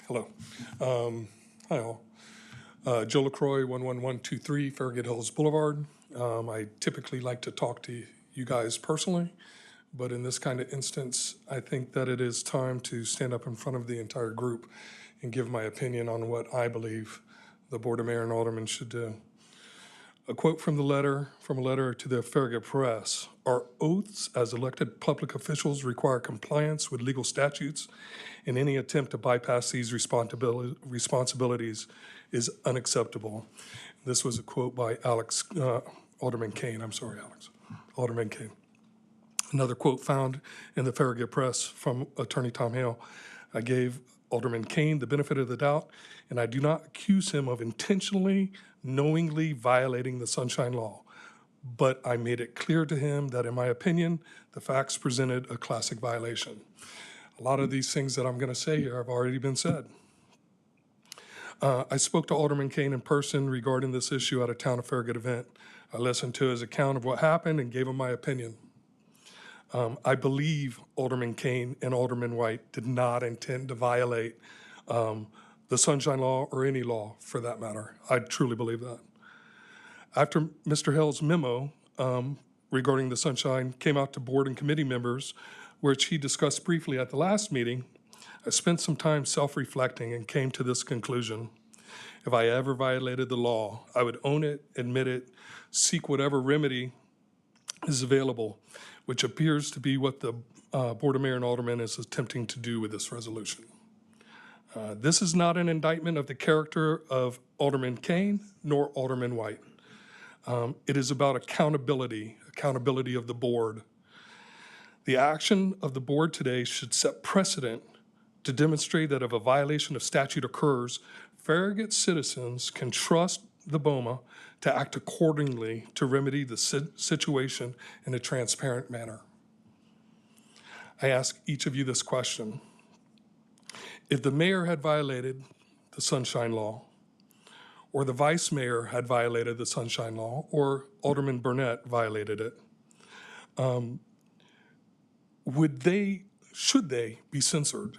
S11: Hello. Hi, all. Joe LaCroix, 11123 Farragut Hills Boulevard. I typically like to talk to you guys personally, but in this kind of instance, I think that it is time to stand up in front of the entire group and give my opinion on what I believe the Board of Mayor and Aldermen should do. A quote from a letter to the Farragut Press. Our oaths as elected public officials require compliance with legal statutes, and any attempt to bypass these responsibilities is unacceptable. This was a quote by Alderman Kane. I'm sorry, Alderman Kane. Another quote found in the Farragut Press from Attorney Tom Hale. I gave Alderman Kane the benefit of the doubt, and I do not accuse him of intentionally, knowingly violating the Sunshine Law. But I made it clear to him that, in my opinion, the facts presented a classic violation. A lot of these things that I'm going to say here have already been said. I spoke to Alderman Kane in person regarding this issue at a Town of Farragut event. I listened to his account of what happened and gave him my opinion. I believe Alderman Kane and Alderman White did not intend to violate the Sunshine Law or any law for that matter. I truly believe that. After Mr. Hale's memo regarding the Sunshine came out to board and committee members, which he discussed briefly at the last meeting, I spent some time self-reflecting and came to this conclusion. If I ever violated the law, I would own it, admit it, seek whatever remedy is available, which appears to be what the Board of Mayor and Aldermen is attempting to do with this resolution. This is not an indictment of the character of Alderman Kane nor Alderman White. It is about accountability of the board. The action of the board today should set precedent to demonstrate that if a violation of statute occurs, Farragut citizens can trust the BOMA to act accordingly to remedy the situation in a transparent manner. I ask each of you this question. If the mayor had violated the Sunshine Law, or the vice mayor had violated the Sunshine Law, or Alderman Burnett violated it, should they be censored?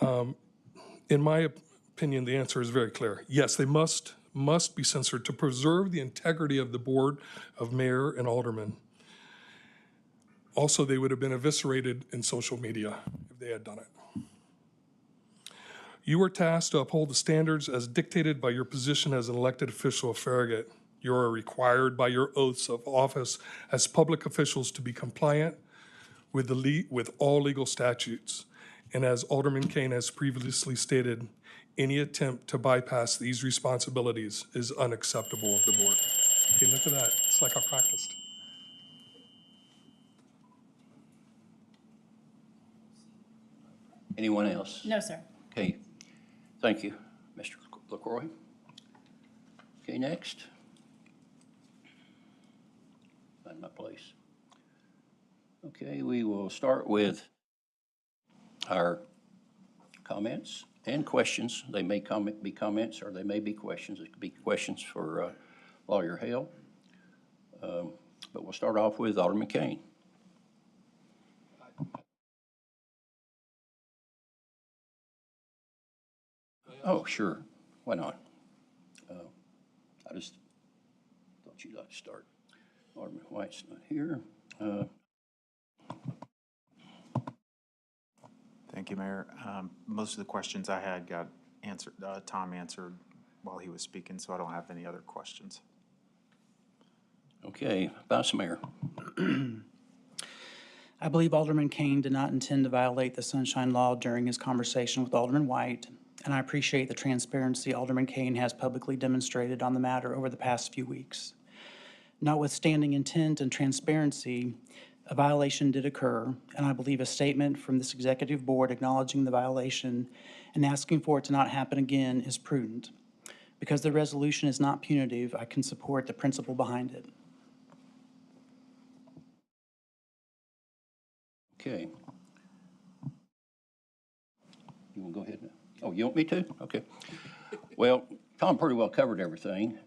S11: In my opinion, the answer is very clear. Yes, they must be censored to preserve the integrity of the Board of Mayor and Aldermen. Also, they would have been eviscerated in social media if they had done it. You are tasked to uphold the standards as dictated by your position as an elected official of Farragut. You are required by your oaths of office as public officials to be compliant with all legal statutes. And as Alderman Kane has previously stated, any attempt to bypass these responsibilities is unacceptable of the board. Okay, look at that. It's like I practiced.
S1: Anyone else?
S2: No, sir.
S1: Okay, thank you, Mr. LaCroix. Okay, next. Find my place. Okay, we will start with our comments and questions. They may be comments or they may be questions. It could be questions for Lawyer Hale. But we'll start off with Alderman Kane. Oh, sure. Why not? I just thought you'd like to start. Alderman White's not here.
S6: Thank you, Mayor. Most of the questions I had got answered, Tom answered while he was speaking, so I don't have any other questions.
S1: Okay, Vice Mayor.
S12: I believe Alderman Kane did not intend to violate the Sunshine Law during his conversation with Alderman White, and I appreciate the transparency Alderman Kane has publicly demonstrated on the matter over the past few weeks. Notwithstanding intent and transparency, a violation did occur, and I believe a statement from this executive board acknowledging the violation and asking for it to not happen again is prudent. Because the resolution is not punitive, I can support the principle behind it.
S1: Okay. You want to go ahead now? Oh, you want me to? Okay. Well, Tom pretty well covered everything.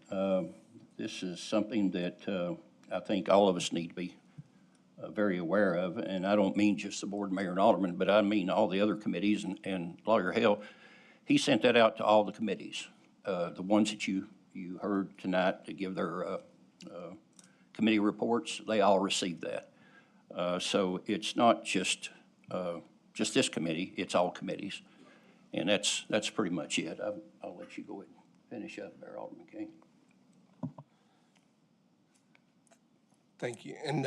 S1: This is something that I think all of us need to be very aware of, and I don't mean just the board, mayor, and alderman, but I mean all the other committees, and Lawyer Hale, he sent that out to all the committees, the ones that you heard tonight to give their committee reports. They all received that. So it's not just this committee, it's all committees. And that's pretty much it. I'll let you go ahead and finish up there, Alderman King.
S3: Thank you. And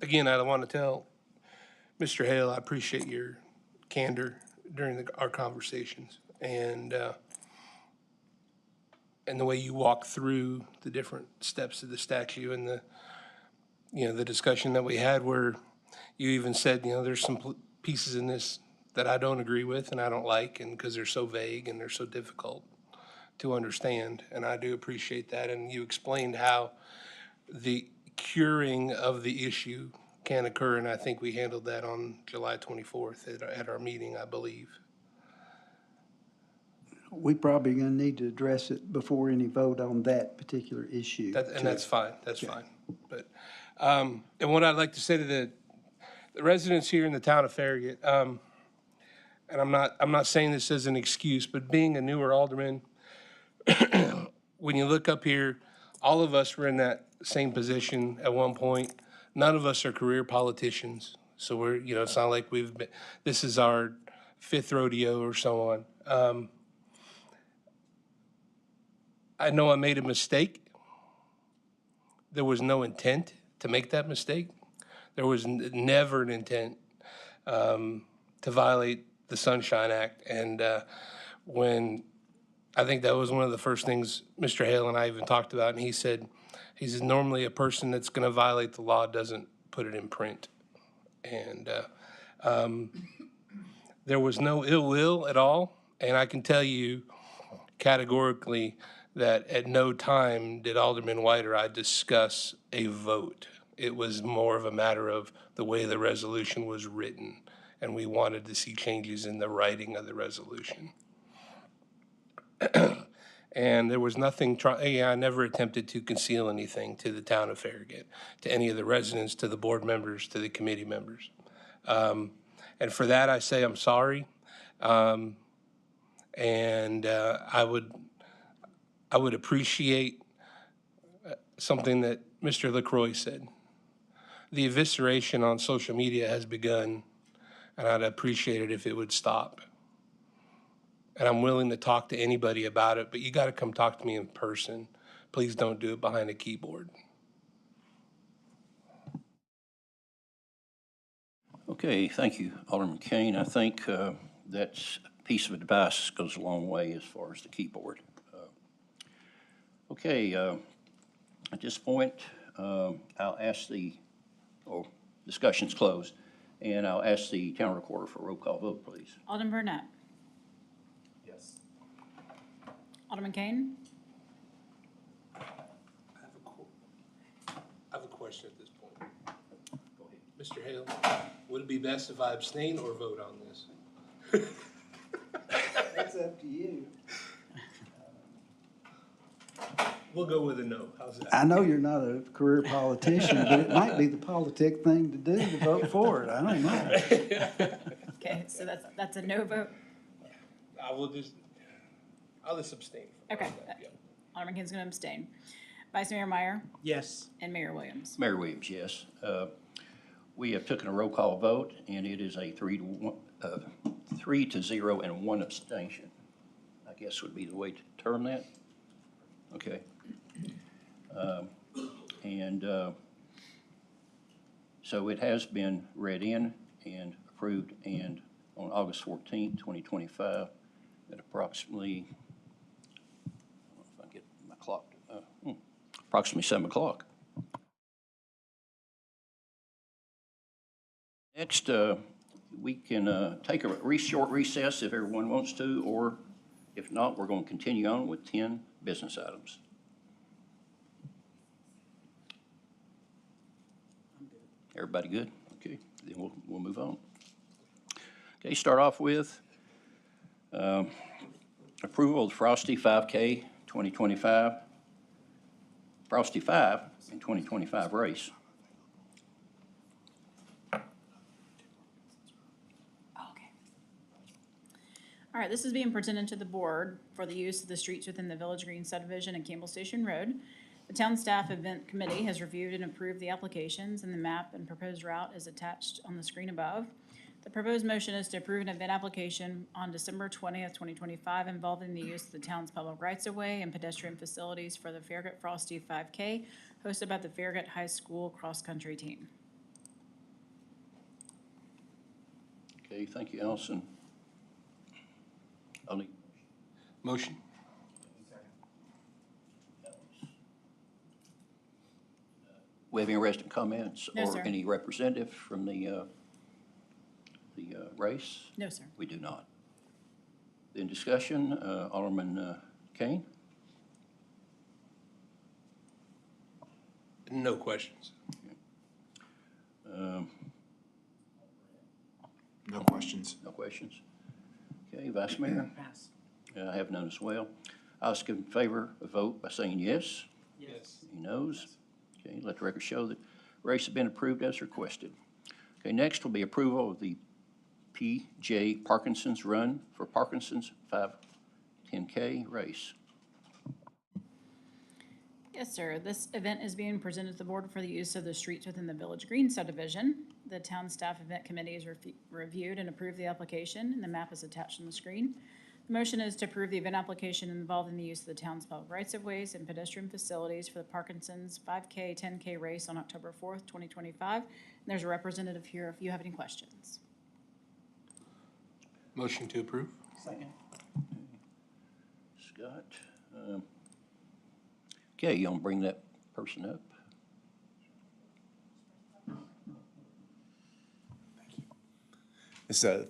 S3: again, I want to tell Mr. Hale, I appreciate your candor during our conversations and the way you walk through the different steps of the statute and the discussion that we had where you even said, there's some pieces in this that I don't agree with and I don't like, and because they're so vague and they're so difficult to understand. And I do appreciate that. And you explained how the curing of the issue can occur, and I think we handled that on July 24th at our meeting, I believe.
S5: We probably going to need to address it before any vote on that particular issue.
S3: And that's fine, that's fine. But, and what I'd like to say to the residents here in the town of Farragut, and I'm not saying this as an excuse, but being a newer alderman, when you look up here, all of us were in that same position at one point. None of us are career politicians. So we're, it's not like this is our fifth rodeo or so on. I know I made a mistake. There was no intent to make that mistake. There was never an intent to violate the Sunshine Act. And when I think that was one of the first things Mr. Hale and I even talked about, and he said, normally a person that's going to violate the law doesn't put it in print. And there was no ill will at all, and I can tell you categorically that at no time did Alderman White or I discuss a vote. It was more of a matter of the way the resolution was written, and we wanted to see changes in the writing of the resolution. And there was nothing, I never attempted to conceal anything to the town of Farragut, to any of the residents, to the board members, to the committee members. And for that, I say I'm sorry. And I would appreciate something that Mr. LaCroix said. The evisceration on social media has begun, and I'd appreciate it if it would stop. And I'm willing to talk to anybody about it, but you got to come talk to me in person. Please don't do it behind a keyboard.
S1: Okay, thank you, Alderman Kane. I think that piece of advice goes a long way as far as the keyboard. Okay, at this point, I'll ask discussion's closed, and I'll ask the town recorder for a roll call vote, please.
S2: Alderman Burnett.
S4: Yes.
S2: Alderman Kane.
S3: I have a question at this point.
S1: Go ahead.
S3: Mr. Hale, would it be best if I abstain or vote on this?
S5: That's up to you.
S3: We'll go with a no. How's that?
S5: I know you're not a career politician, but it might be the politic thing to do to vote for it. I don't know.
S2: Okay, so that's a no vote.
S3: I will just, I'll just abstain.
S2: Okay. Alderman Kane's going to abstain. Vice Mayor Meyer
S12: Yes.
S2: and Mayor Williams.
S1: Mayor Williams, yes. We have taken a roll call vote, and it is a 3-0 and 1 abstention, I guess would be the way to term that. Okay. So it has been read in and approved, and on August 14th, 2025, at approximately, I don't know if I get my clock, approximately 7 o'clock. Next, we can take a short recess if everyone wants to, or if not, we're going to continue on with 10 business items. Everybody good? Okay, then we'll move on. Okay, start off with approval of the Frosty 5K 2025, Frosty 5 and 2025 race.
S2: All right, this is being presented to the board for the use of the streets within the Village Green subdivision and Campbell Station Road. The Town Staff Event Committee has reviewed and approved the applications, and the map and proposed route is attached on the screen above. The proposed motion is to approve an event application on December 20th, 2025, involving the use of the town's public rights-of-way and pedestrian facilities for the Farragut Frosty 5K, hosted by the Farragut High School cross-country team.
S1: Okay, thank you, Allison. I'll need
S3: Motion.
S1: We have any resident comments?
S2: No, sir.
S1: Or any representative from the race?
S2: No, sir.
S1: We do not. In discussion, Alderman Kane?
S3: No questions.
S6: No questions.
S1: No questions. Okay, Vice Mayor?
S12: Pass.
S1: I have none as well. I ask in favor a vote by saying yes.
S3: Yes.
S1: Any noes? Okay, let the record show that race has been approved as requested. Okay, next will be approval of the P.J. Parkinson's Run for Parkinson's 510K race.
S2: Yes, sir. This event is being presented to the board for the use of the streets within the Village Green subdivision. The Town Staff Event Committee has reviewed and approved the application, and the map is attached on the screen. The motion is to approve the event application involving the use of the town's public rights-of-ways and pedestrian facilities for the Parkinson's 5K, 10K race on October 4th, 2025. And there's a representative here if you have any questions.
S3: Motion to approve.
S12: Second.
S1: Scott? Okay, you want to bring that person up?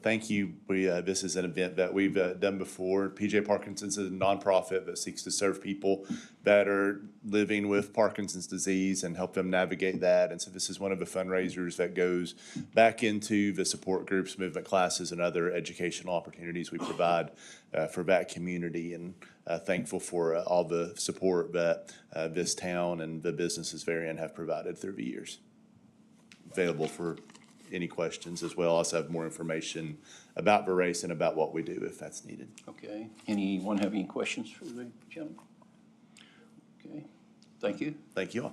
S13: Thank you. This is an event that we've done before. PJ Parkinson's is a nonprofit that seeks to serve people that are living with Parkinson's disease and help them navigate that. And so this is one of the fundraisers that goes back into the support groups, movement classes, and other educational opportunities we provide for that community. And thankful for all the support that this town and the businesses therein have provided through the years. Available for any questions as well. Also have more information about the race and about what we do if that's needed.
S1: Okay. Anyone have any questions for the gentleman? Okay. Thank you.
S13: Thank you all.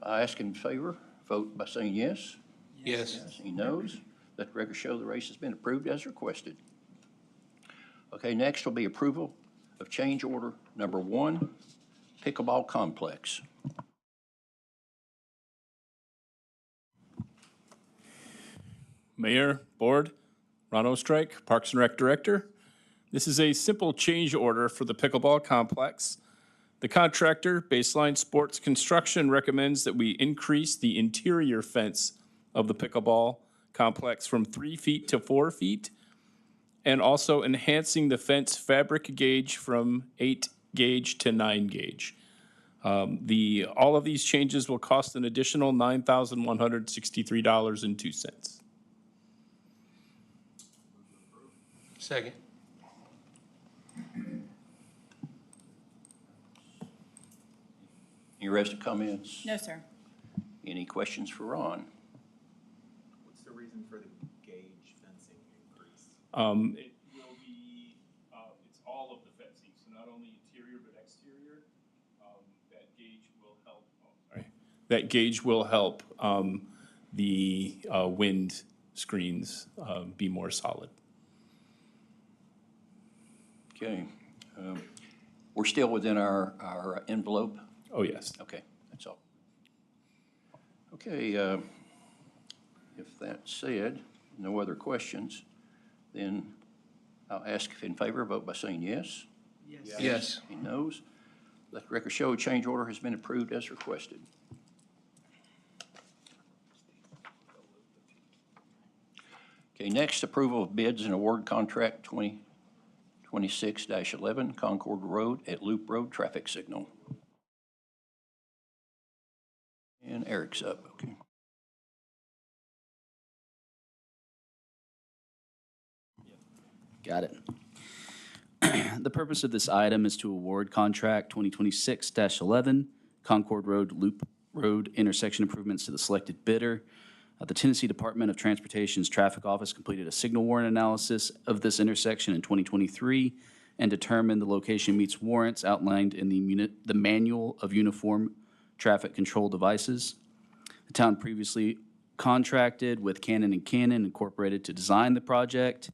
S1: I ask in favor, vote by saying yes.
S3: Yes.
S1: Any noes? Let the record show the race has been approved as requested. Okay, next will be approval of change order number 1, pickleball complex.
S14: Mayor, Board, Ron Ostrike, Parks and Rec Director. This is a simple change order for the pickleball complex. The contractor, Baseline Sports Construction, recommends that we increase the interior fence of the pickleball complex from 3 feet to 4 feet, and also enhancing the fence fabric gauge from 8 gauge to 9 gauge. All of these changes will cost an additional $9,163.02.
S3: Second.
S1: Any resident comments?
S2: No, sir.
S1: Any questions for Ron?
S6: What's the reason for the gauge fencing increase?
S14: It will be That gauge will help the wind screens be more solid.
S1: Okay. We're still within our envelope?
S14: Oh, yes.
S1: Okay, that's all. Okay, if that's said, no other questions, then I'll ask if in favor, vote by saying yes.
S3: Yes.
S1: Any noes? Let the record show a change order has been approved as requested. Okay, next, approval of bids and award contract 2026-11 Concord Road at Loop Road traffic signal. And Eric's up, okay.
S15: Got it. The purpose of this item is to award contract 2026-11 Concord Road Loop Road intersection improvements to the selected bidder. The Tennessee Department of Transportation's Traffic Office completed a signal warrant analysis of this intersection in 2023 and determined the location meets warrants outlined in the Manual of Uniform Traffic Control Devices. The town previously contracted with Cannon & Cannon Incorporated to design the project.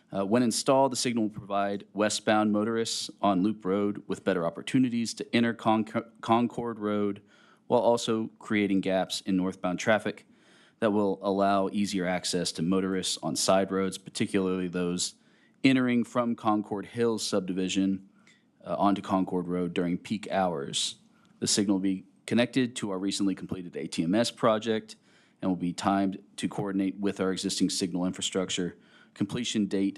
S15: When installed, the signal will provide westbound motorists on Loop Road with better opportunities to enter Concord Road while also creating gaps in northbound traffic that will allow easier access to motorists on side roads, particularly those entering from Concord Hills subdivision onto Concord Road during peak hours. The signal will be connected to our recently completed ATMS project and will be timed to coordinate with our existing signal infrastructure. Completion date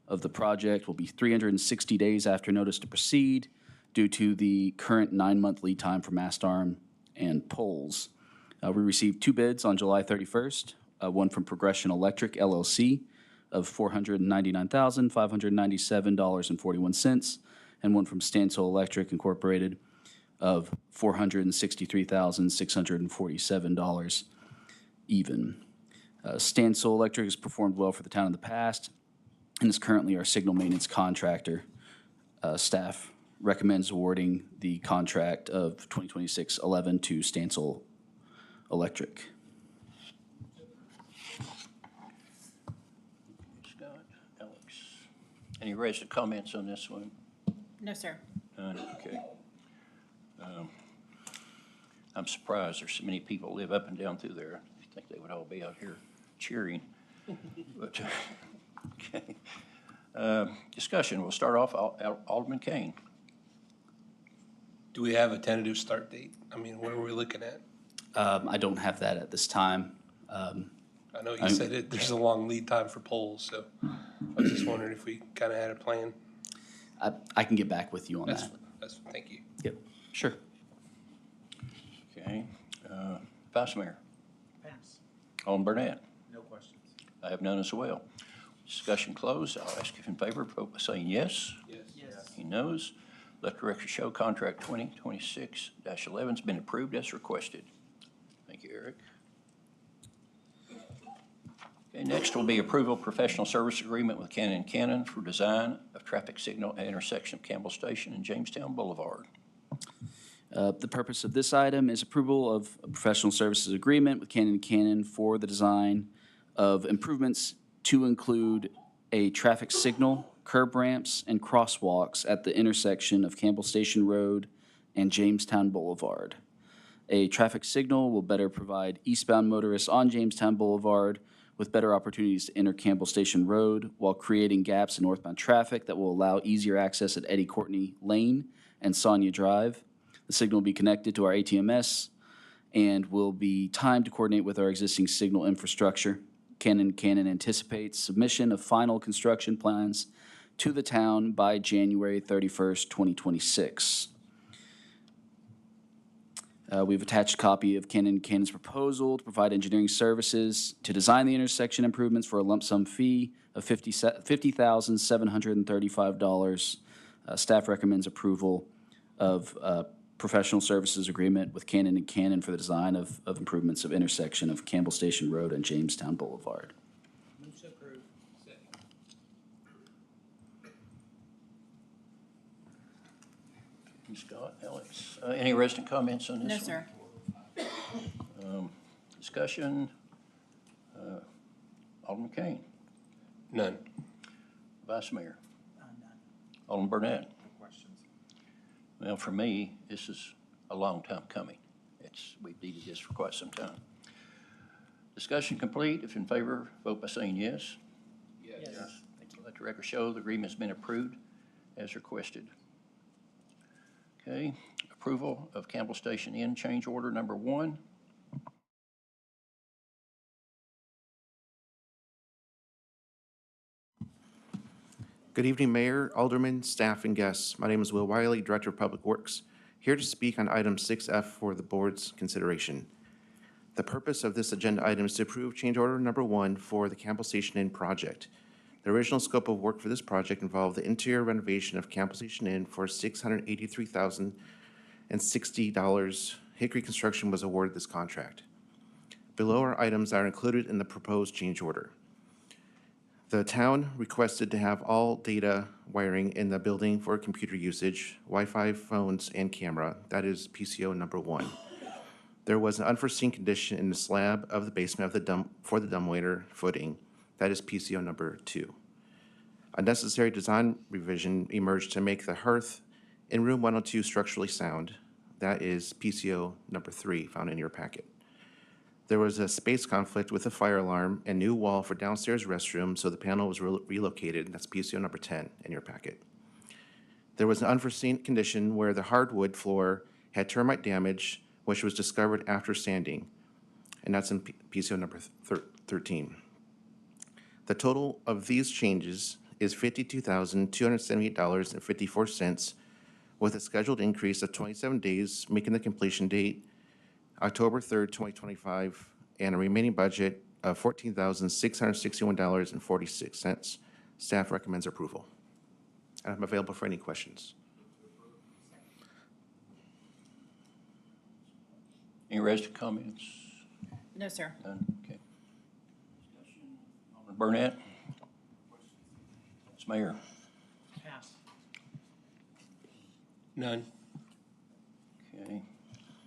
S15: of the project will be 360 days after notice to proceed due to the current 9-month lead time for mast arm and poles. We received 2 bids on July 31st, one from Progression Electric LLC of $499,597.41, and one from Stansel Electric Incorporated of $463,647 even. Stansel Electric has performed well for the town in the past and is currently our signal maintenance contractor. Staff recommends awarding the contract of 2026-11 to Stansel Electric.
S1: Scott, Alex, any resident comments on this one?
S2: No, sir.
S1: None, okay. I'm surprised there's so many people live up and down through there. I think they would all be out here cheering. But, okay. Discussion, we'll start off, Alderman Kane.
S3: Do we have a tentative start date? I mean, what are we looking at?
S15: I don't have that at this time.
S3: I know you said there's a long lead time for polls, so I was just wondering if we kind of had a plan.
S15: I can get back with you on that.
S3: Thank you.
S15: Yep, sure.
S1: Okay. Vice Mayor.
S8: Pass.
S1: Alderman Burnett.
S4: No questions.
S1: I have none as well. Discussion closed. I'll ask if in favor, vote by saying yes.
S4: Yes.
S1: Any noes? Let the record show contract 2026-11 has been approved as requested. Thank you, Eric. Okay, next will be approval of professional service agreement with Cannon & Cannon for design of traffic signal at intersection of Campbell Station and Jamestown Boulevard.
S15: The purpose of this item is approval of a professional services agreement with Cannon & Cannon for the design of improvements to include a traffic signal, curb ramps, and crosswalks at the intersection of Campbell Station Road and Jamestown Boulevard. A traffic signal will better provide eastbound motorists on Jamestown Boulevard with better opportunities to enter Campbell Station Road while creating gaps in northbound traffic that will allow easier access at Eddie Courtney Lane and Sonia Drive. The signal will be connected to our ATMS and will be timed to coordinate with our existing signal infrastructure. Cannon anticipates submission of final construction plans to the town by January 31st, 2026. We've attached a copy of Cannon's proposal to provide engineering services to design the intersection improvements for a lump sum fee of $50,735. Staff recommends approval of professional services agreement with Cannon for the design of improvements of intersection of Campbell Station Road and Jamestown Boulevard.
S3: Move to approve.
S1: Scott, Alex, any resident comments on this one?
S2: No, sir.
S1: Discussion, Alderman Kane.
S3: None.
S1: Vice Mayor. Alderman Burnett. Well, for me, this is a long time coming. We've needed this for quite some time. Discussion complete. If in favor, vote by saying yes. Yes. Let the record show the agreement's been approved as requested. Okay, approval of Campbell Station Inn change order number 1.
S16: Good evening, Mayor, Aldermen, staff, and guests. My name is Will Wiley, Director of Public Works, here to speak on item 6F for the board's consideration. The purpose of this agenda item is to approve change order number 1 for the Campbell Station Inn project. The original scope of work for this project involved the interior renovation of Campbell Station Inn for $683,060. Hickory Construction was awarded this contract. Below are items that are included in the proposed change order. The town requested to have all data wiring in the building for computer usage, Wi-Fi, phones, and camera. That is PCO number 1. There was an unforeseen condition in the slab of the basement of the dumbwaiter footing. That is PCO number 2. A necessary design revision emerged to make the hearth in room 102 structurally sound. That is PCO number 3, found in your packet. There was a space conflict with a fire alarm and new wall for downstairs restroom, so the panel was relocated. That's PCO number 10 in your packet. There was an unforeseen condition where the hardwood floor had termite damage, which was discovered after sanding, and that's in PCO number 13. The total of these changes is $52,278.54, with a scheduled increase of 27 days, making the completion date October 3rd, 2025, and a remaining budget of $14,661.46. Staff recommends approval. And I'm available for any questions.
S1: Any rest of comments?
S2: No, sir.
S1: None? Okay. Alderman Burnett? Vice Mayor?
S12: Pass.
S3: None.
S1: Okay.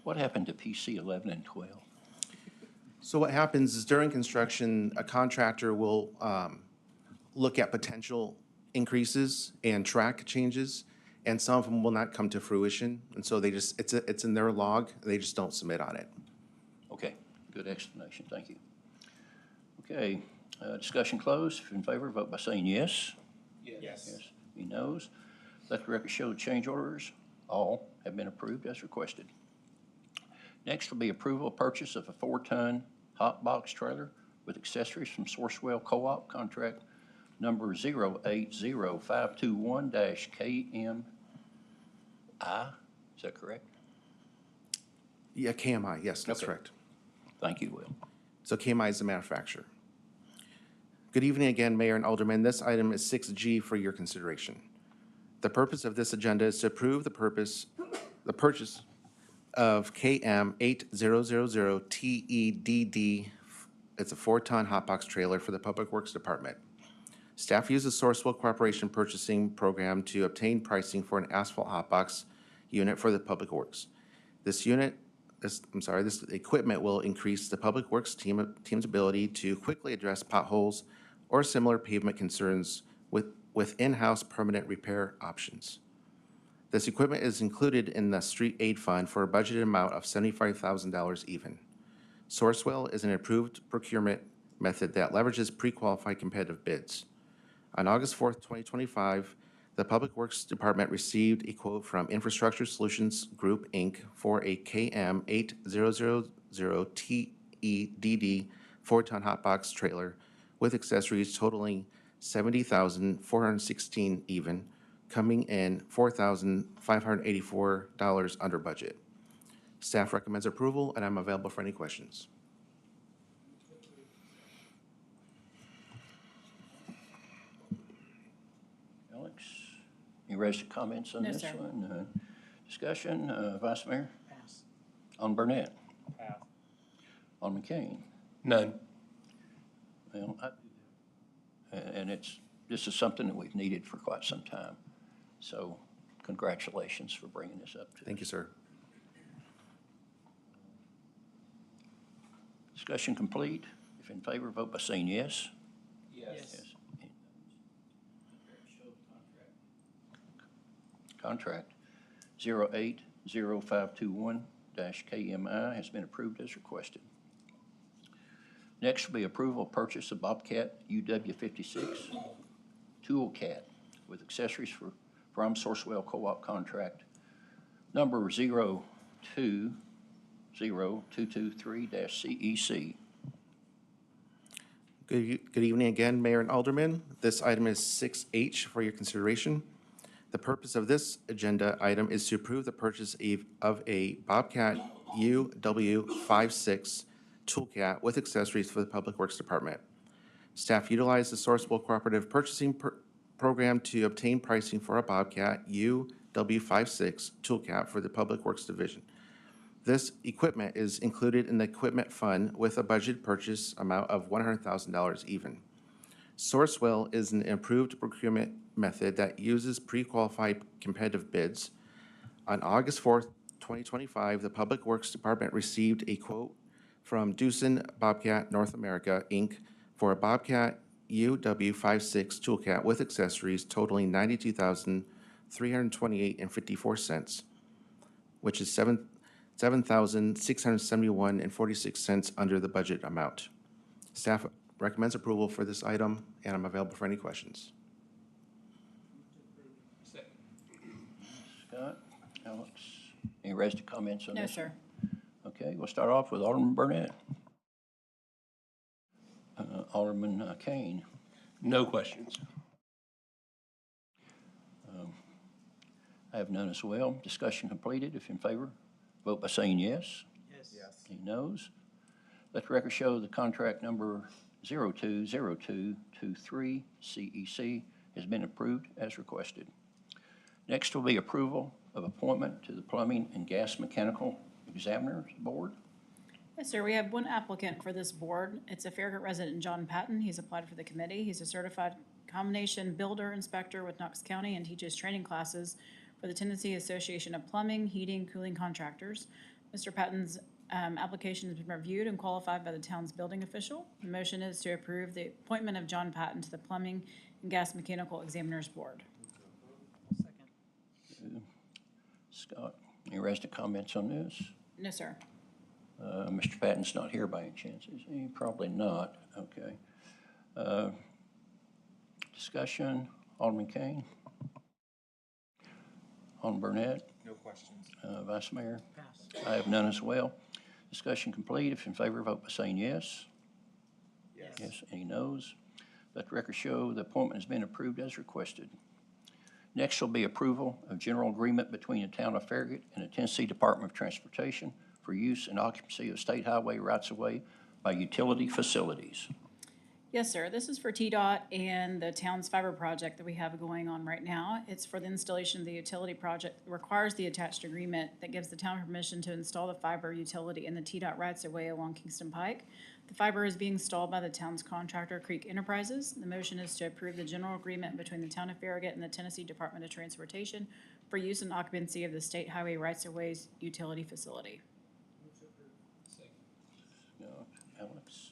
S1: What happened to PC 11 and 12?
S16: So what happens is during construction, a contractor will look at potential increases and track changes, and some of them will not come to fruition. And so they just, it's in their log, they just don't submit on it.
S1: Okay, good explanation, thank you. Okay, discussion closed. If in favor, vote by saying yes.
S3: Yes.
S1: Yes. Any noes? Let the record show the change orders. All have been approved as requested. Next will be approval of purchase of a 4-ton hot box trailer with accessories from Sourcewell Co-op contract number 080521-KMI. Is that correct?
S16: Yeah, KMI, yes, that's
S1: Okay.
S16: correct.
S1: Thank you, Will.
S16: So KMI is the manufacturer. Good evening again, Mayor and Aldermen. This item is 6G for your consideration. The purpose of this agenda is to approve the purchase of KM 8000 TEDD. It's a 4-ton hot box trailer for the Public Works Department. Staff uses Sourcewell Corporation Purchasing Program to obtain pricing for an asphalt hot box unit for the Public Works. This equipment will increase the Public Works team's ability to quickly address potholes or similar pavement concerns with in-house permanent repair options. This equipment is included in the Street Aid Fund for a budgeted amount of $75,000 even. Sourcewell is an approved procurement method that leverages pre-qualified competitive bids. On August 4th, 2025, the Public Works Department received a quote from Infrastructure Solutions Group, Inc. for a KM 8000 TEDD 4-ton hot box trailer with accessories totaling $70,416 even, coming in $4,584 under budget. Staff recommends approval, and I'm available for any questions.
S1: Alex, any rest of comments on
S2: No,
S1: this
S2: sir.
S1: one? None. Discussion, Vice Mayor?
S12: Pass.
S1: On Burnett?
S3: Pass.
S1: On McCain?
S3: None.
S1: Well, and this is something that we've needed for quite some time. So congratulations for bringing this up to us.
S16: Thank you, sir.
S1: Discussion complete. If in favor, vote by saying yes.
S12: Yes.
S1: Contract 080521-KMI has been approved as requested. Next will be approval of purchase of Bobcat UW56 Tool Cat with accessories from Sourcewell Co-op contract number 020223-CEC.
S16: Good evening again, Mayor and Aldermen. This item is 6H for your consideration. The purpose of this agenda item is to approve the purchase of a Bobcat UW56 Toolcat with accessories for the Public Works Department. Staff utilized the Sourcewell Cooperative Purchasing Program to obtain pricing for a Bobcat UW56 Toolcat for the Public Works Division. This equipment is included in the equipment fund with a budget purchase amount of $100,000 even. Sourcewell is an improved procurement method that uses pre-qualified competitive bids. On August 4th, 2025, the Public Works Department received a quote from Doosan Bobcat North America, Inc. for a Bobcat UW56 Toolcat with accessories totaling $92,328.54, which is $7,671.46 under the budget amount. Staff recommends approval for this item, and I'm available for any questions.
S1: Scott, Alex, any rest of comments on
S2: No,
S1: this?
S2: sir.
S1: Okay, we'll start off with Alderman Burnett. Alderman Kane.
S3: No questions.
S1: I have none as well. Discussion completed. If in favor, vote by saying yes.
S12: Yes.
S1: Any noes? Let the record show the contract number 020223-CEC has been approved as requested. Next will be approval of appointment to the Plumbing and Gas Mechanical Examiners Board.
S2: Yes, sir. We have one applicant for this board. It's a Farragut resident, John Patton. He's applied for the committee. He's a certified combination builder inspector with Knox County and teaches training classes for the Tennessee Association of Plumbing, Heating, Cooling Contractors. Mr. Patton's application has been reviewed and qualified by the town's building official. The motion is to approve the appointment of John Patton to the Plumbing and Gas Mechanical Examiners Board.
S1: Scott, any rest of comments on this?
S2: No, sir.
S1: Mr. Patton's not here by any chance, is he? Probably not. Okay. Discussion, Alderman Kane? Alderman Burnett?
S4: No questions.
S1: Vice Mayor? Pass. I have none as well. Discussion complete. If in favor, vote by saying yes. Yes. Any noes? Let the record show the appointment has been approved as requested. Next will be approval of general agreement between the town of Farragut and the Tennessee Department of Transportation for use and occupancy of state highway rights-of-way by utility facilities.
S2: Yes, sir. This is for TDOT and the town's fiber project that we have going on right now. It's for the installation of the utility project. It requires the attached agreement that gives the town permission to install the fiber utility in the TDOT rights-of-way along Kingston Pike. The fiber is being installed by the town's contractor, Creek Enterprises. The motion is to approve the general agreement between the town of Farragut and the Tennessee Department of Transportation for use and occupancy of the state highway rights-of-ways utility facility.
S1: Alex?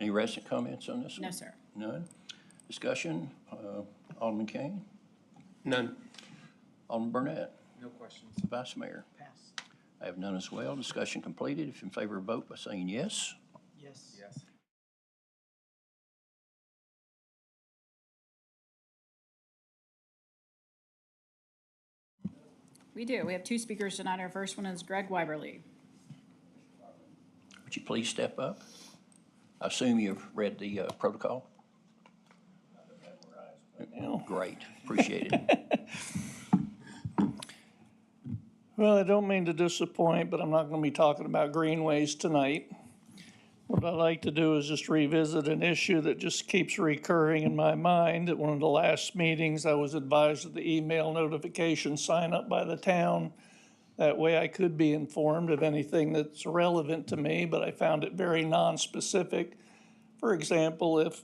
S1: Any resident comments on this one?
S2: No, sir.
S1: None? Discussion, Alderman Kane?
S3: None.
S1: Alderman Burnett?
S4: No questions.
S1: Vice Mayor?
S12: Pass.
S1: I have none as well. Discussion completed. If in favor, vote by saying yes.
S12: Yes.
S4: Yes.
S2: We do. We have two speakers tonight. Our first one is Greg Weiberly.
S1: Would you please step up? I assume you've read the protocol? Great, appreciate it.
S17: Well, I don't mean to disappoint, but I'm not going to be talking about greenways tonight. What I'd like to do is just revisit an issue that just keeps recurring in my mind. At one of the last meetings, I was advised of the email notification sign up by the town. That way I could be informed of anything that's relevant to me, but I found it very nonspecific. For example, if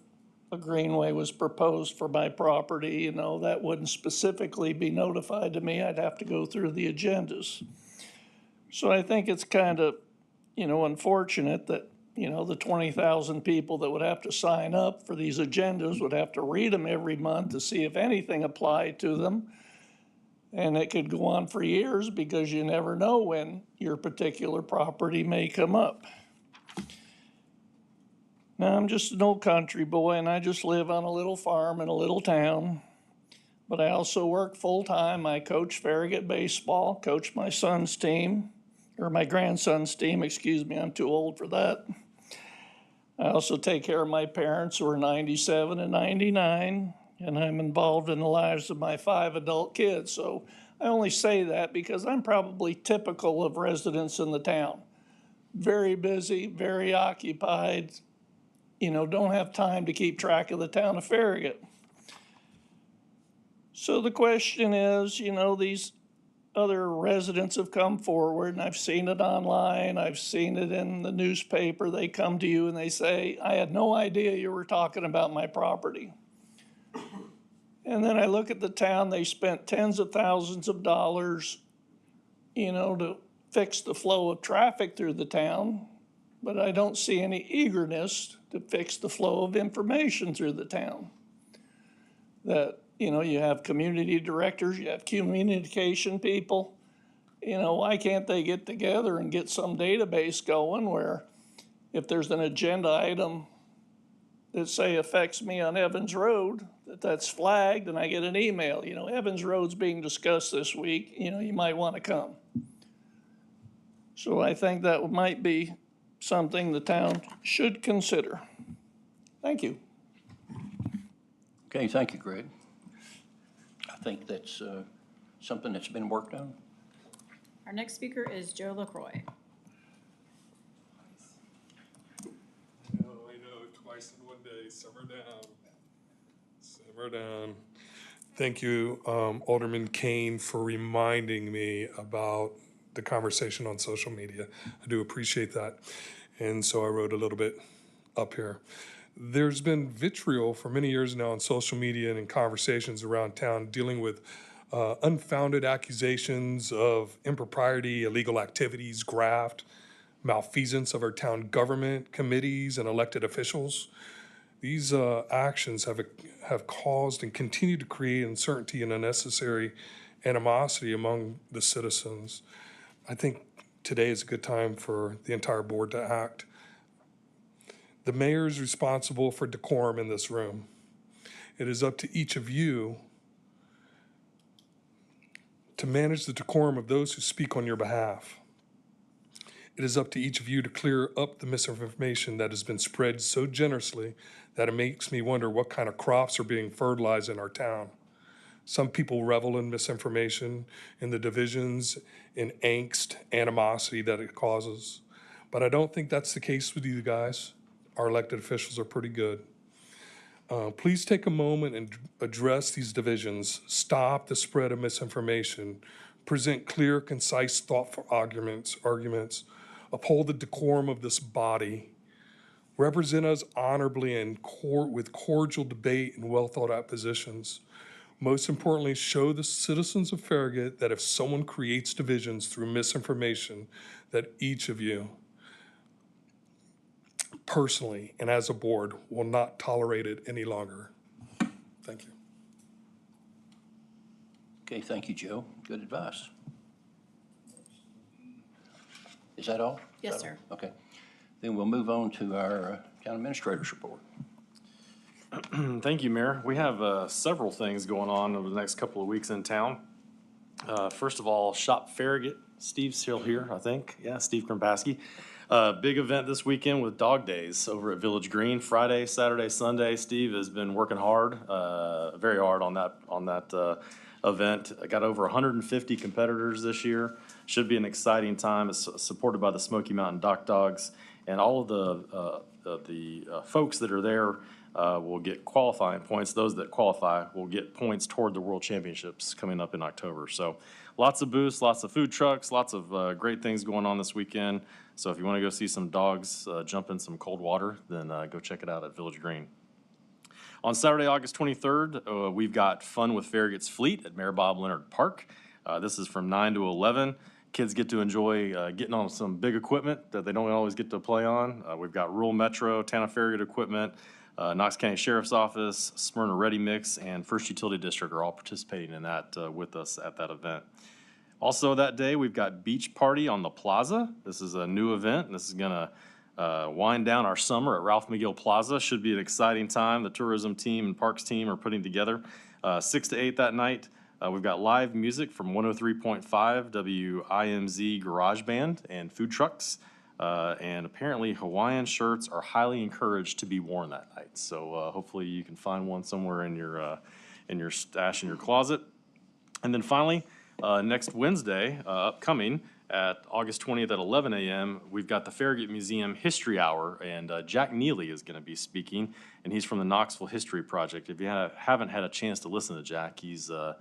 S17: a greenway was proposed for my property, that wouldn't specifically be notified to me. I'd have to go through the agendas. So I think it's kind of, unfortunate that, the 20,000 people that would have to sign up for these agendas would have to read them every month to see if anything applied to them. And it could go on for years because you never know when your particular property may come up. Now, I'm just an old country boy and I just live on a little farm in a little town. But I also work full-time. I coach Farragut baseball, coach my son's team, or my grandson's team, excuse me, I'm too old for that. I also take care of my parents who are 97 and 99, and I'm involved in the lives of my 5 adult kids. So I only say that because I'm probably typical of residents in the town. Very busy, very occupied, don't have time to keep track of the town of Farragut. So the question is, these other residents have come forward, and I've seen it online, I've seen it in the newspaper. They come to you and they say, I had no idea you were talking about my property. And then I look at the town, they spent tens of thousands of dollars, to fix the flow of traffic through the town, but I don't see any eagerness to fix the flow of information through the town. That you have community directors, you have communication people. Why can't they get together and get some database going where if there's an agenda item that say affects me on Evans Road, that's flagged and I get an email, Evans Road's being discussed this week, you might want to come. So I think that might be something the town should consider. Thank you.
S1: Okay, thank you, Greg. I think that's something that's been worked on.
S2: Our next speaker is Joe LaCroix.
S11: I know, twice in one day, simmer down. Simmer down. Thank you, Alderman Kane, for reminding me about the conversation on social media. I do appreciate that. And so I wrote a little bit up here. There's been vitriol for many years now on social media and in conversations around town dealing with unfounded accusations of impropriety, illegal activities, graft, malfeasance of our town government, committees, and elected officials. These actions have caused and continue to create uncertainty and unnecessary animosity among the citizens. I think today is a good time for the entire board to act. The mayor is responsible for decorum in this room. It is up to each of you to manage the decorum of those who speak on your behalf. It is up to each of you to clear up the misinformation that has been spread so generously that it makes me wonder what kind of crops are being fertilized in our town. Some people revel in misinformation, in the divisions, in angst, animosity that it causes. But I don't think that's the case with you guys. Our elected officials are pretty good. Please take a moment and address these divisions. Stop the spread of misinformation. Present clear, concise, thoughtful arguments. Uphold the decorum of this body. Represent us honorably and with cordial debate and well thought out positions. Most importantly, show the citizens of Farragut that if someone creates divisions through misinformation, that each of you personally and as a board will not tolerate it any longer. Thank you.
S1: Okay, thank you, Joe. Good advice. Is that all?
S2: Yes,
S1: Is that
S2: sir.
S1: all? Okay. Then we'll move on to our town administrator's report.
S4: Thank you, Mayor. We have several things going on over the next couple of weeks in town. First of all, Shop Farragut. Steve's still here, I think. Yeah, Steve Krimpaski. Big event this weekend with Dog Days over at Village Green. Friday, Saturday, Sunday. Steve has been working hard, very hard on that event. I got over 150 competitors this year. Should be an exciting time. It's supported by the Smoky Mountain Dock Dogs, and all of the folks that are there will get qualifying points. Those that qualify will get points toward the World Championships coming up in October. So lots of booths, lots of food trucks, lots of great things going on this weekend. So if you want to go see some dogs jump in some cold water, then go check it out at Village Green. On Saturday, August 23rd, we've got Fun with Farragut's Fleet at Mayor Bob Leonard Park. This is from 9 to 11. Kids get to enjoy getting on some big equipment that they don't always get to play on. We've got Rural Metro, Town of Farragut equipment, Knox County Sheriff's Office, Smyrna Ready Mix, and First Utility District are all participating in that with us at that event. Also that day, we've got Beach Party on the Plaza. This is a new event, and this is gonna wind down our summer at Ralph McGill Plaza. Should be an exciting time. The tourism team and parks team are putting together 6 to 8 that night. We've got live music from 103.5 WIMZ Garage Band and food trucks. And apparently Hawaiian shirts are highly encouraged to be worn that night. So hopefully you can find one somewhere in your stash in your closet. And then finally, next Wednesday, upcoming, at August 20th at 11 a.m., we've got the Farragut Museum History Hour, and Jack Neely is going to be speaking, and he's from the Knoxville History Project. If you haven't had a chance to listen to Jack, he's a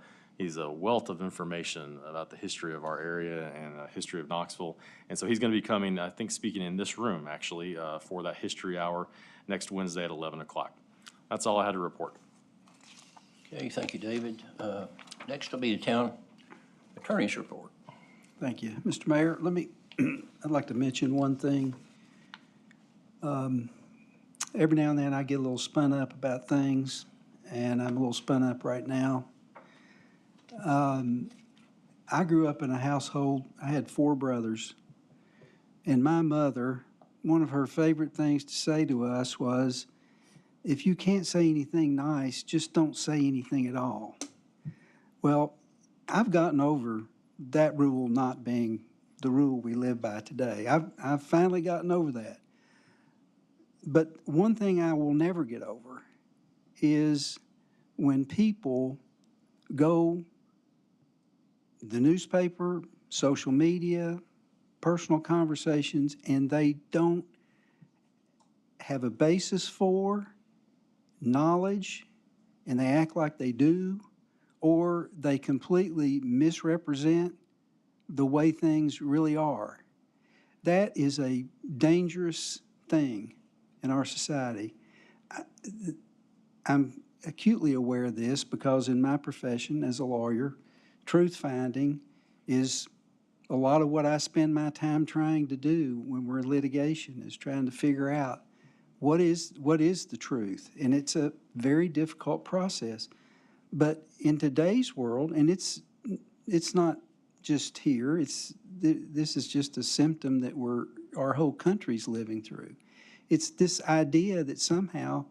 S4: wealth of information about the history of our area and history of Knoxville. And so he's going to be coming, I think, speaking in this room, actually, for that History Hour next Wednesday at 11 o'clock. That's all I had to report.
S1: Okay, thank you, David. Next will be the town attorney's report.
S5: Thank you. Mr. Mayor, I'd like to mention one thing. Every now and then I get a little spun up about things, and I'm a little spun up right now. I grew up in a household, I had 4 brothers, and my mother, one of her favorite things to say to us was, if you can't say anything nice, just don't say anything at all. Well, I've gotten over that rule not being the rule we live by today. I've finally gotten over that. But one thing I will never get over is when people go the newspaper, social media, personal conversations, and they don't have a basis for knowledge, and they act like they do, or they completely misrepresent the way things really are. That is a dangerous thing in our society. I'm acutely aware of this because in my profession as a lawyer, truth finding is a lot of what I spend my time trying to do when we're in litigation, is trying to figure out what is the truth. And it's a very difficult process. But in today's world, and it's not just here, this is just a symptom that our whole country's living through. It's this idea that somehow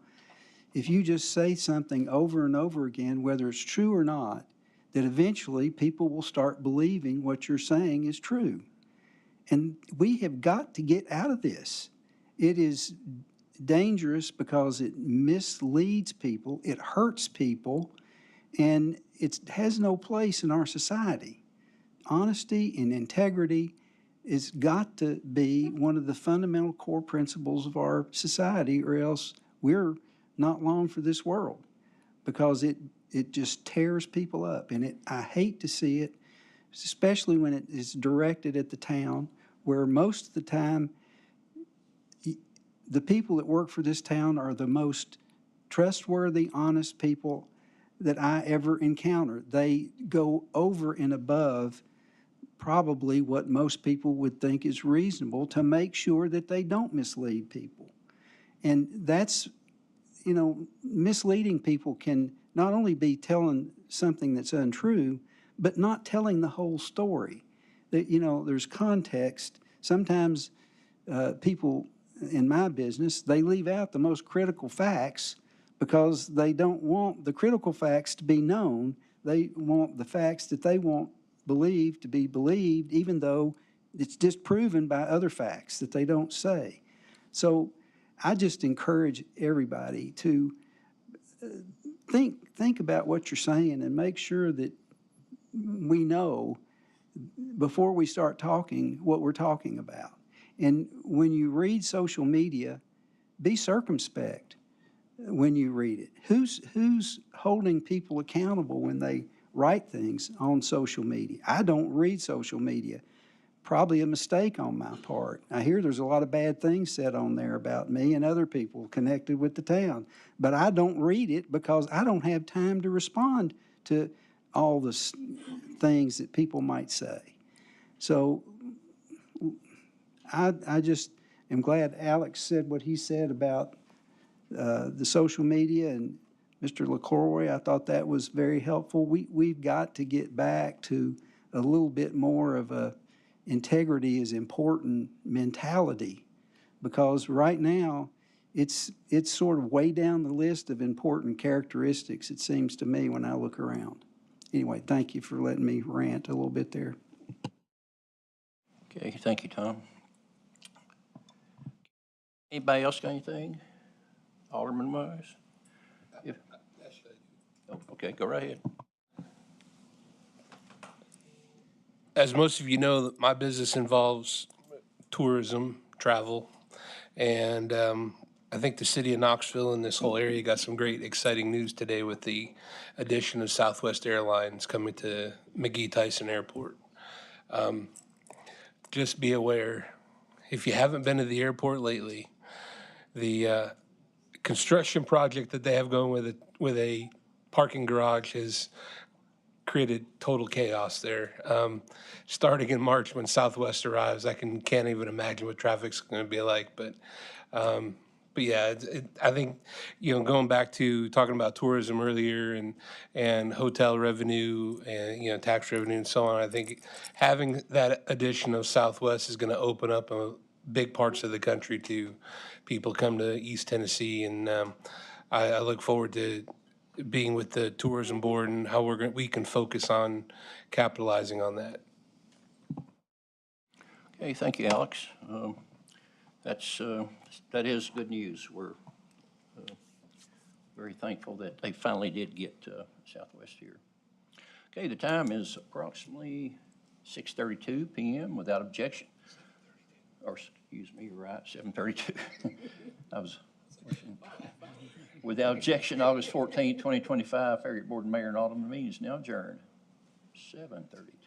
S5: if you just say something over and over again, whether it's true or not, that eventually people will start believing what you're saying is true. And we have got to get out of this. It is dangerous because it misleads people, it hurts people, and it has no place in our society. Honesty and integrity has got to be one of the fundamental core principles of our society, or else we're not long for this world, because it just tears people up. And I hate to see it, especially when it is directed at the town, where most of the time the people that work for this town are the most trustworthy, honest people that I ever encountered. They go over and above probably what most people would think is reasonable to make sure that they don't mislead people. And that's, misleading people can not only be telling something that's untrue, but not telling the whole story. That, there's context. Sometimes people in my business, they leave out the most critical facts because they don't want the critical facts to be known. They want the facts that they want believed to be believed, even though it's disproven by other facts that they don't say. So I just encourage everybody to think about what you're saying and make sure that we know before we start talking what we're talking about. And when you read social media, be circumspect when you read it. Who's holding people accountable when they write things on social media? I don't read social media. Probably a mistake on my part. I hear there's a lot of bad things said on there about me and other people connected with the town, but I don't read it because I don't have time to respond to all the things that people might say. So I just am glad Alex said what he said about the social media, and Mr. LaCroix, I thought that was very helpful. We've got to get back to a little bit more of a integrity is important mentality, because right now it's sort of way down the list of important characteristics, it seems to me, when I look around. Anyway, thank you for letting me rant a little bit there.
S1: Okay, thank you, Tom. Anybody else got anything? Alderman wise? Oh, okay, go right ahead.
S3: As most of you know, my business involves tourism, travel, and I think the city of Knoxville and this whole area got some great, exciting news today with the addition of Southwest Airlines coming to McGee-Tyson Airport. Just be aware, if you haven't been to the airport lately, the construction project that they have going with a parking garage has created total chaos there. Starting in March when Southwest arrives, I can't even imagine what traffic's going to be like. But yeah, I think, going back to talking about tourism earlier and hotel revenue and, tax revenue and so on, I think having that addition of Southwest is going to open up big parts of the country to people come to East Tennessee. And I look forward to being with the tourism board and how we can focus on capitalizing on that.
S1: Okay, thank you, Alex. That is good news. We're very thankful that they finally did get Southwest here. Okay, the time is approximately 6:32 p.m. without objection. Or, excuse me, you're right, 7:32. Without objection, August 14, 2025, Farragut Board and Mayor and Alderman meeting is now adjourned. 7:32.